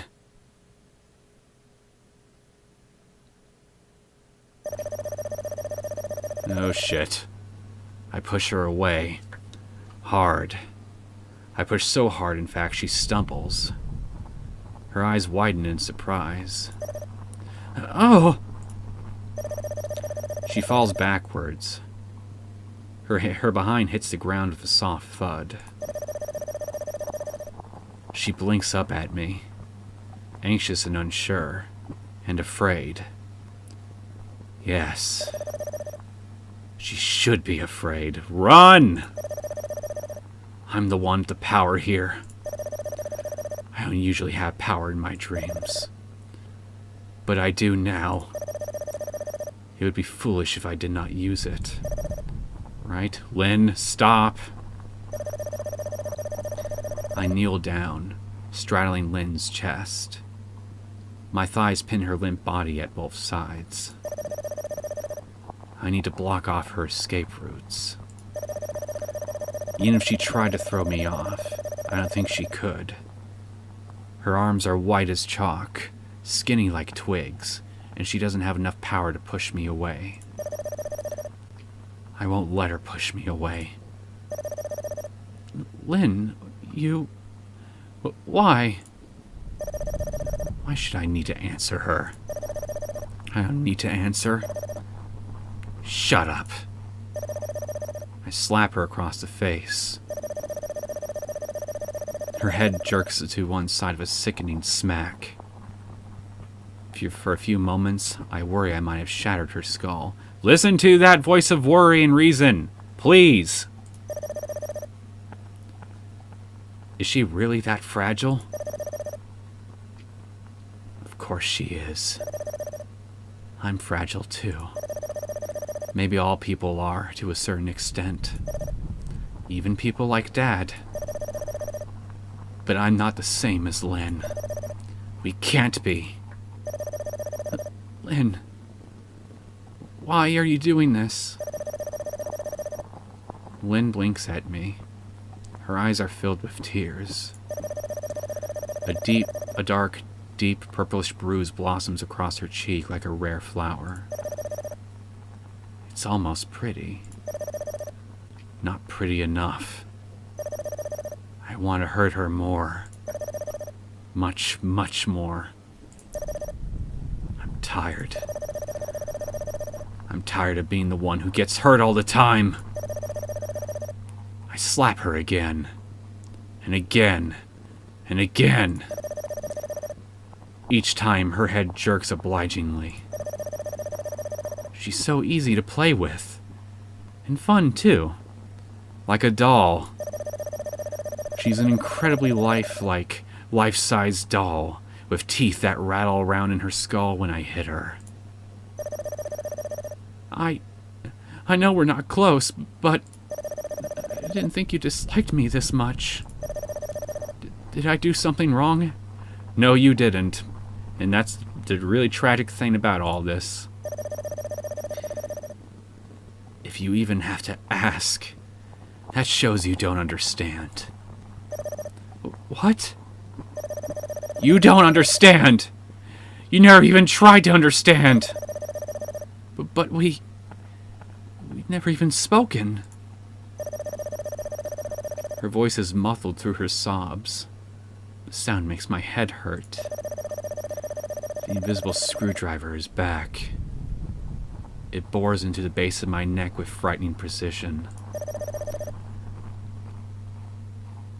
Oh shit. I push her away. Hard. I push so hard, in fact, she stumbles. Her eyes widen in surprise. Oh! She falls backwards. Her behind hits the ground with a soft thud. She blinks up at me, anxious and unsure, and afraid. Yes. She should be afraid. Run! I'm the one with the power here. I don't usually have power in my dreams. But I do now. It would be foolish if I did not use it. Right? Lynn, stop. I kneel down, straddling Lynn's chest. My thighs pin her limp body at both sides. I need to block off her escape routes. Even if she tried to throw me off, I don't think she could. Her arms are white as chalk, skinny like twigs, and she doesn't have enough power to push me away. I won't let her push me away. Lynn, you... Why? Why should I need to answer her? I don't need to answer. Shut up. I slap her across the face. Her head jerks to one side of a sickening smack. For a few moments, I worry I might have shattered her skull. Listen to that voice of worry and reason, please. Is she really that fragile? Of course she is. I'm fragile too. Maybe all people are, to a certain extent. Even people like Dad. But I'm not the same as Lynn. We can't be. Lynn, why are you doing this? Lynn blinks at me. Her eyes are filled with tears. A dark, deep purplish bruise blossoms across her cheek like a rare flower. It's almost pretty. Not pretty enough. I want to hurt her more. Much, much more. I'm tired. I'm tired of being the one who gets hurt all the time. I slap her again. And again. And again. Each time her head jerks obligingly. She's so easy to play with. And fun, too. Like a doll. She's an incredibly lifelike, life-sized doll, with teeth that rattle around in her skull when I hit her. I know we're not close, but I didn't think you disliked me this much. Did I do something wrong? No, you didn't. And that's the really tragic thing about all this. If you even have to ask, that shows you don't understand. What? You don't understand! You never even tried to understand! But we've never even spoken. Her voice is muffled through her sobs. The sound makes my head hurt. The invisible screwdriver is back. It bores into the base of my neck with frightening precision.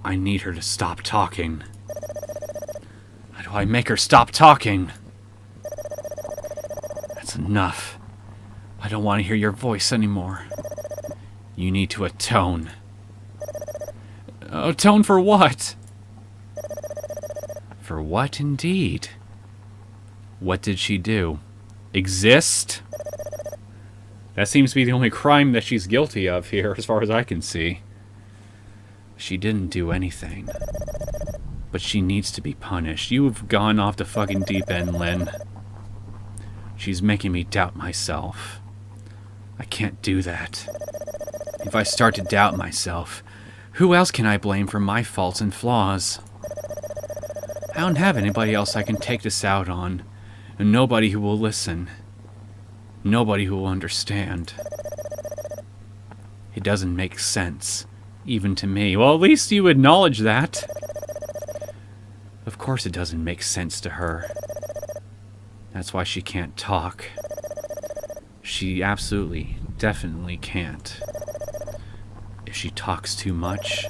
I need her to stop talking. How do I make her stop talking? That's enough. I don't want to hear your voice anymore. You need to atone. Atone for what? For what indeed? What did she do? Exist? That seems to be the only crime that she's guilty of here, as far as I can see. She didn't do anything. But she needs to be punished. You've gone off the fucking deep end, Lynn. She's making me doubt myself. I can't do that. If I start to doubt myself, who else can I blame for my faults and flaws? I don't have anybody else I can take this out on, and nobody who will listen. Nobody who will understand. It doesn't make sense, even to me. Well, at least you acknowledge that. Of course it doesn't make sense to her. That's why she can't talk. She absolutely, definitely can't. If she talks too much,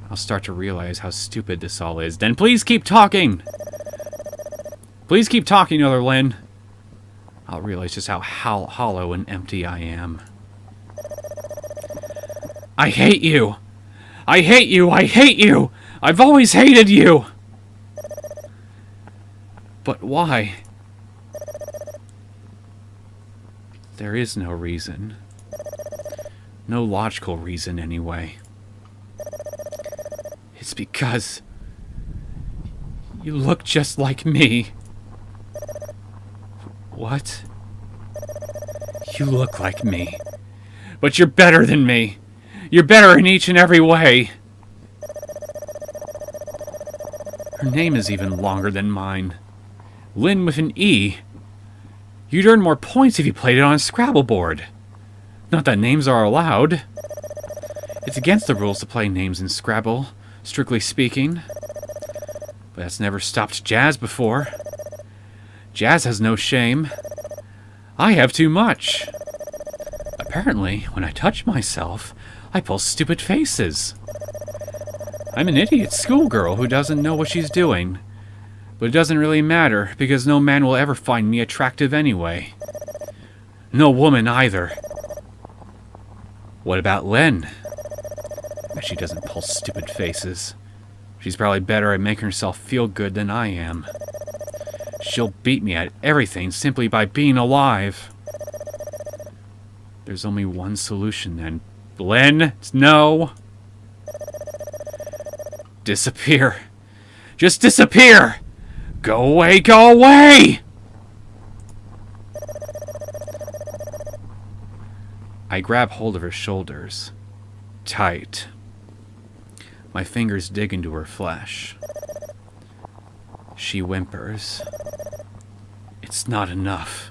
I'll start to realize how stupid this all is. Then please keep talking! Please keep talking, other Lynn. I'll realize just how hollow and empty I am. I hate you! I hate you! I hate you! I've always hated you! But why? There is no reason. No logical reason, anyway. It's because You look just like me. What? You look like me. But you're better than me. You're better in each and every way. Her name is even longer than mine. Lynn with an E. You'd earn more points if you played it on a Scrabble board. Not that names are allowed. It's against the rules to play names in Scrabble, strictly speaking. But that's never stopped Jazz before. Jazz has no shame. I have too much. Apparently, when I touch myself, I pull stupid faces. I'm an idiot schoolgirl who doesn't know what she's doing. But it doesn't really matter, because no man will ever find me attractive anyway. No woman either. What about Lynn? She doesn't pull stupid faces. She's probably better at making herself feel good than I am. She'll beat me at everything simply by being alive. There's only one solution then. Lynn, no. Disappear. Just disappear! Go away, go away! I grab hold of her shoulders. Tight. My fingers dig into her flesh. She whimpers. It's not enough.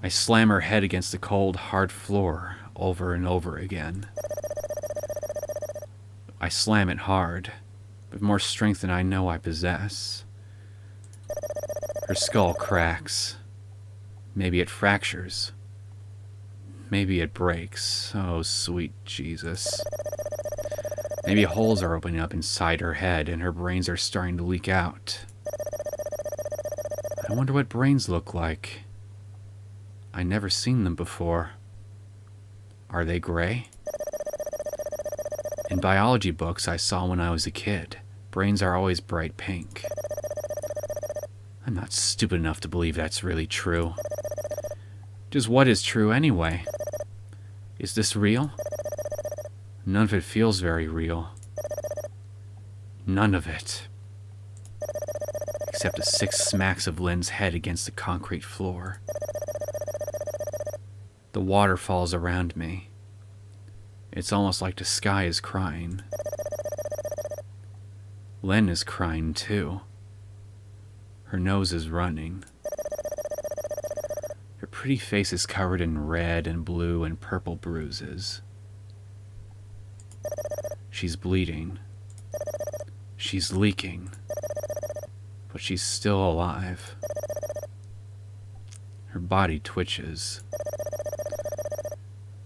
I slam her head against the cold, hard floor over and over again. I slam it hard, with more strength than I know I possess. Her skull cracks. Maybe it fractures. Maybe it breaks. Oh, sweet Jesus. Maybe holes are opening up inside her head and her brains are starting to leak out. I wonder what brains look like. I've never seen them before. Are they gray? In biology books I saw when I was a kid, brains are always bright pink. I'm not stupid enough to believe that's really true. Just what is true anyway? Is this real? None of it feels very real. None of it. Except the 6 smacks of Lynn's head against the concrete floor. The water falls around me. It's almost like the sky is crying. Lynn is crying too. Her nose is running. Her pretty face is covered in red and blue and purple bruises. She's bleeding. She's leaking. But she's still alive. Her body twitches.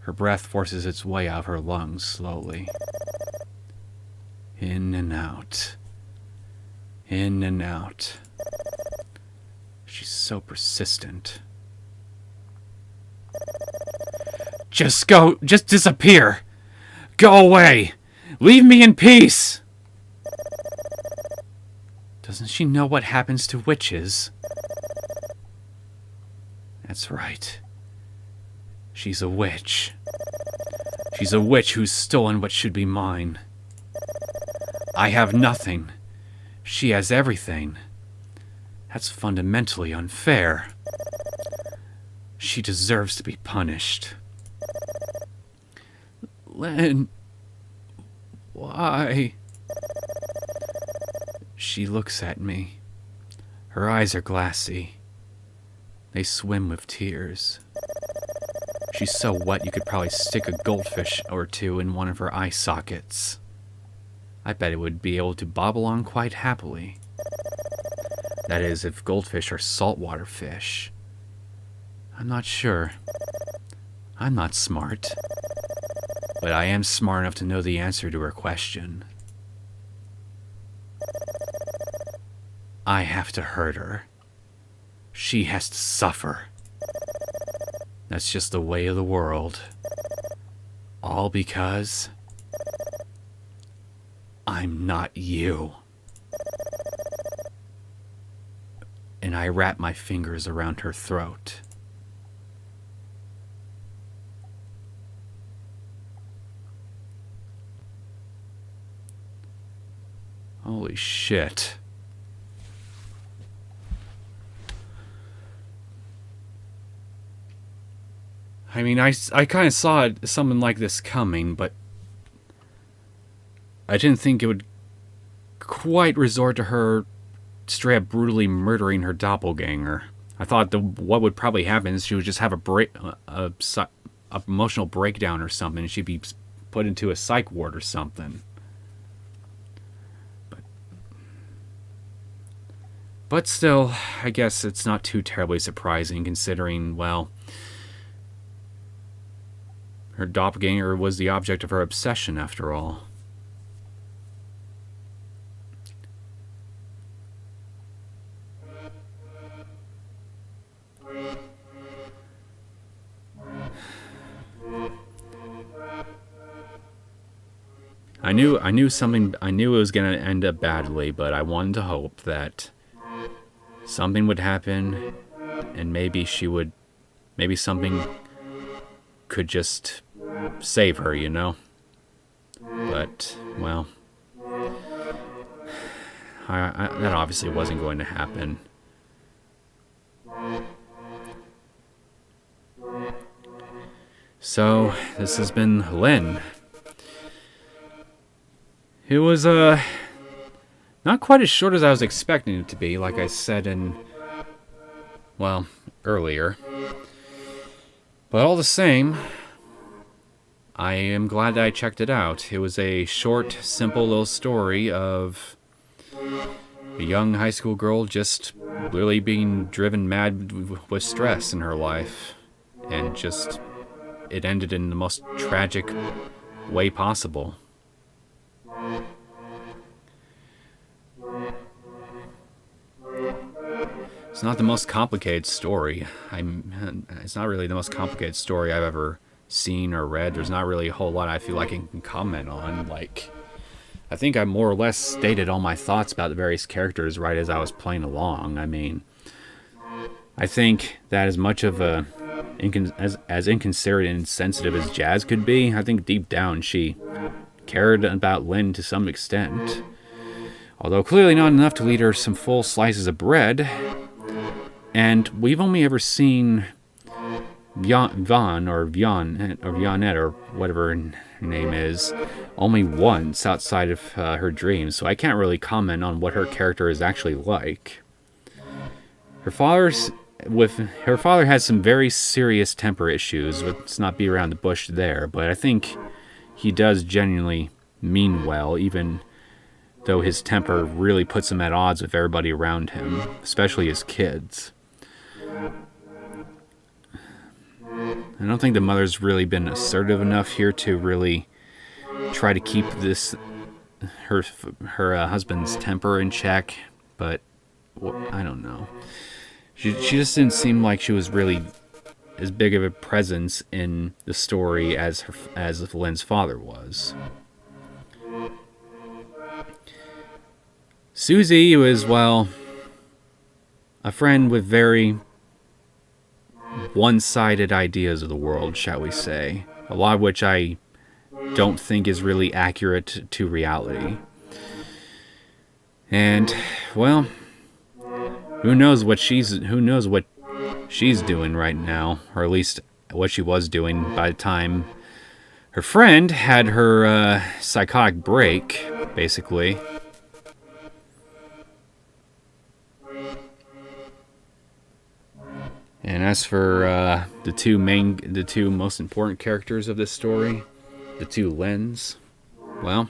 Her breath forces its way out of her lungs slowly. In and out. In and out. She's so persistent. Just go. Just disappear. Go away. Leave me in peace. Doesn't she know what happens to witches? That's right. She's a witch. She's a witch who's stolen what should be mine. I have nothing. She has everything. That's fundamentally unfair. She deserves to be punished. Lynn, why? She looks at me. Her eyes are glassy. They swim with tears. She's so wet you could probably stick a goldfish or two in one of her eye sockets. I bet it would be able to bob along quite happily. That is, if goldfish are saltwater fish. I'm not sure. I'm not smart. But I am smart enough to know the answer to her question. I have to hurt her. She has to suffer. That's just the way of the world. All because I'm not you. And I wrap my fingers around her throat. Holy shit. I mean, I kind of saw something like this coming, but I didn't think it would quite resort to her straight up brutally murdering her doppelganger. I thought what would probably happen is she would just have a emotional breakdown or something, and she'd be put into a psych ward or something. But still, I guess it's not too terribly surprising considering, well, her doppelganger was the object of her obsession after all. I knew it was going to end up badly, but I wanted to hope that something would happen and maybe something could just save her, you know? But, well, that obviously wasn't going to happen. So, this has been Lynn. It was, not quite as short as I was expecting it to be, like I said earlier. But all the same, I am glad that I checked it out. It was a short, simple little story of a young high school girl just literally being driven mad with stress in her life. And just, it ended in the most tragic way possible. It's not the most complicated story. It's not really the most complicated story I've ever seen or read. There's not really a whole lot I feel like I can comment on. Like, I think I more or less stated all my thoughts about the various characters right as I was playing along. I mean, I think that as much of a as inconsiderate and insensitive as Jazz could be, I think deep down she cared about Lynn to some extent. Although clearly not enough to lead her some full slices of bread. And we've only ever seen Vaughn or Vionette or whatever her name is only once outside of her dreams, so I can't really comment on what her character is actually like. Her father has some very serious temper issues. Let's not be around the bush there, but I think he does genuinely mean well, even though his temper really puts him at odds with everybody around him, especially his kids. I don't think the mother's really been assertive enough here to really try to keep her husband's temper in check, but I don't know. She just didn't seem like she was really as big of a presence in the story as Lynn's father was. Susie was, well, a friend with very one-sided ideas of the world, shall we say. A lot of which I don't think is really accurate to reality. And, well, who knows what she's doing right now, or at least what she was doing by the time her friend had her psychotic break, basically. And as for the two most important characters of this story, the two Lynns, well,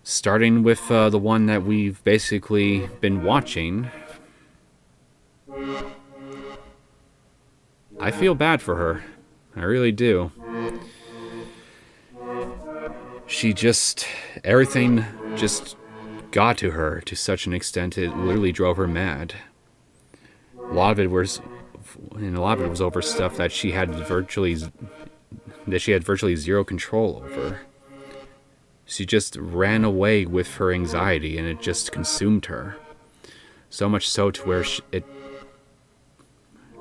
starting with the one that we've basically been watching, I feel bad for her. I really do. Everything just got to her to such an extent it literally drove her mad. A lot of it was over stuff that she had virtually zero control over. She just ran away with her anxiety, and it just consumed her. So much so to where it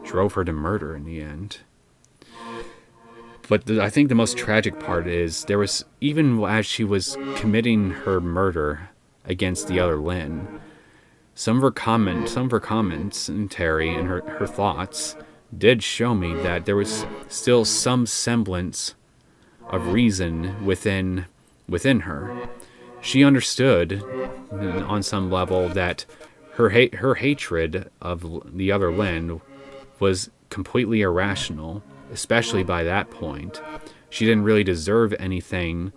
drove her to murder in the end. But I think the most tragic part is even as she was committing her murder, against the other Lynn. Some of her commentary and her thoughts did show me that there was still some semblance of reason within her. She understood on some level that her hatred of the other Lynn was completely irrational, especially by that point. She didn't really deserve anything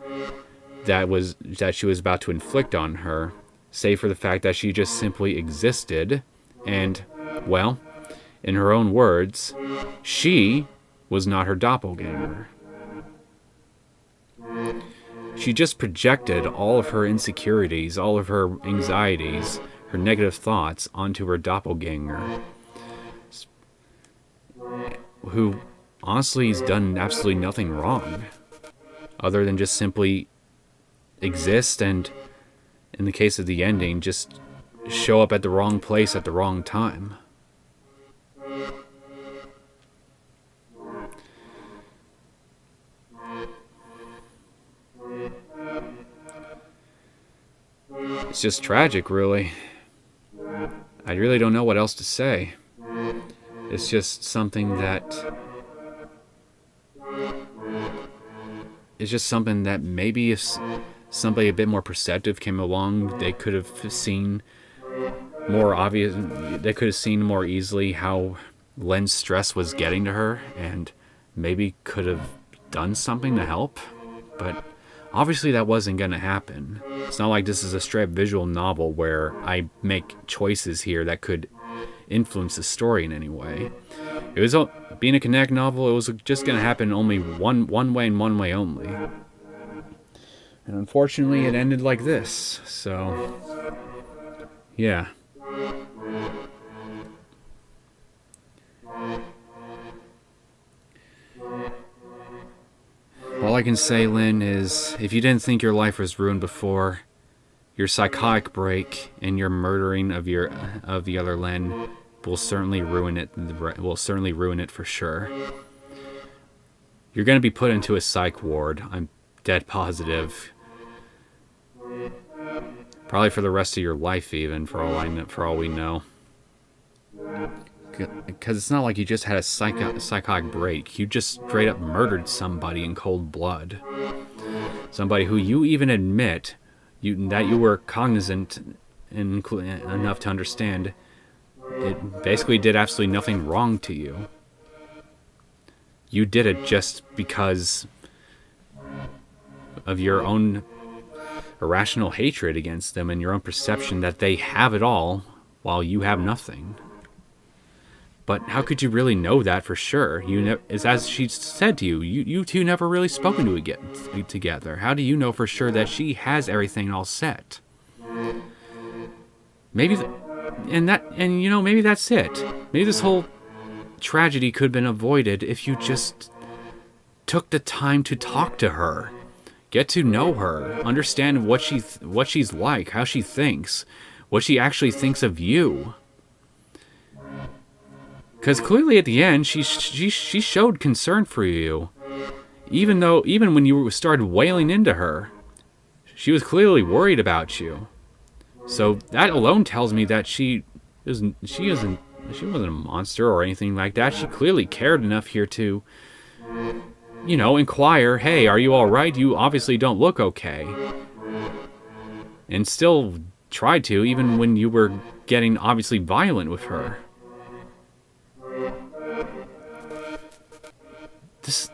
that she was about to inflict on her, save for the fact that she just simply existed, and, well, in her own words, she was not her doppelganger. She just projected all of her insecurities, all of her anxieties, her negative thoughts onto her doppelganger, who honestly has done absolutely nothing wrong, other than just simply exist and, in the case of the ending, just show up at the wrong place at the wrong time. It's just tragic, really. I really don't know what else to say. It's just something that... It's just something that maybe if somebody a bit more perceptive came along, they could have seen more obvious... They could have seen more easily how Lynn's stress was getting to her, and maybe could have done something to help. But obviously that wasn't going to happen. It's not like this is a straight visual novel where I make choices here that could influence the story in any way. It was, being a Connect novel, it was just going to happen only one way and one way only. And unfortunately, it ended like this. So, yeah. All I can say, Lynn, is if you didn't think your life was ruined before, your psychotic break and your murdering of the other Lynn will certainly ruin it. Will certainly ruin it for sure. You're going to be put into a psych ward. I'm dead positive. Probably for the rest of your life, even for all we know. Because it's not like you just had a psychotic break. You just straight up murdered somebody in cold blood. Somebody who you even admit that you were cognizant enough to understand it basically did absolutely nothing wrong to you. You did it just because of your own irrational hatred against them and your own perception that they have it all while you have nothing. But how could you really know that for sure? As she said to you, you two never really spoken together. How do you know for sure that she has everything all set? Maybe, maybe that's it. Maybe this whole tragedy could have been avoided if you just took the time to talk to her, get to know her, understand what she's like, how she thinks, what she actually thinks of you. Because clearly at the end, she showed concern for you. Even when you started wailing into her, she was clearly worried about you. So that alone tells me that she wasn't a monster or anything like that. She clearly cared enough here to, inquire, hey, are you all right? You obviously don't look okay. And still tried to, even when you were getting obviously violent with her.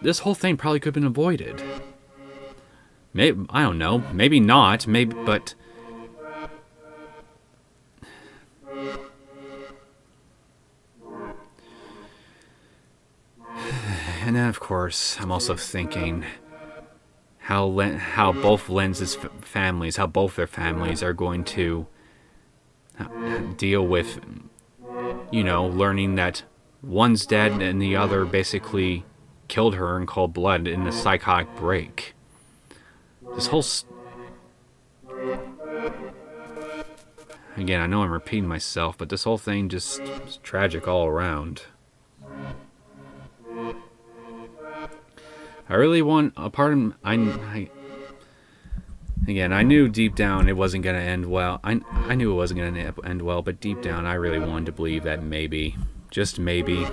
This whole thing probably could have been avoided. Maybe, I don't know. Maybe not. Maybe, but... And then, of course, I'm also thinking how both Lynn's families, how both their families are going to deal with, learning that one's dead and the other basically killed her in cold blood in a psychotic break. This whole... Again, I know I'm repeating myself, but this whole thing just is tragic all around. I really want a part of... Again, I knew deep down it wasn't going to end well. I knew it wasn't going to end well, but deep down I really wanted to believe that maybe, just maybe,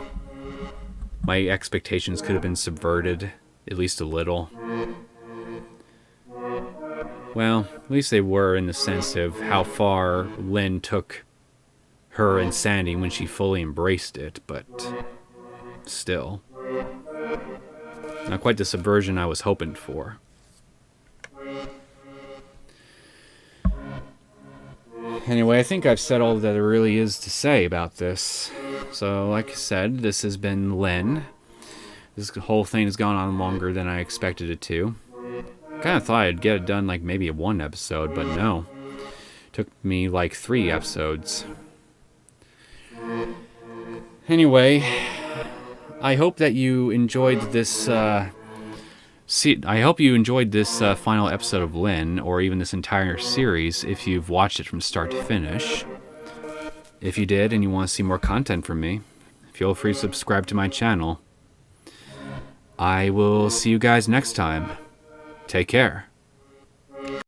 my expectations could have been subverted, at least a little. Well, at least they were in the sense of how far Lynn took her insanity when she fully embraced it, but still. Not quite the subversion I was hoping for. Anyway, I think I've said all that there really is to say about this. So, like I said, this has been Lynn. This whole thing has gone on longer than I expected it to. Kind of thought I'd get it done like maybe in one episode, but no. Took me like 3 episodes. Anyway, I hope that you enjoyed this. I hope you enjoyed this final episode of Lynn, or even this entire series if you've watched it from start to finish. If you did and you want to see more content from me, feel free to subscribe to my channel. I will see you guys next time. Take care.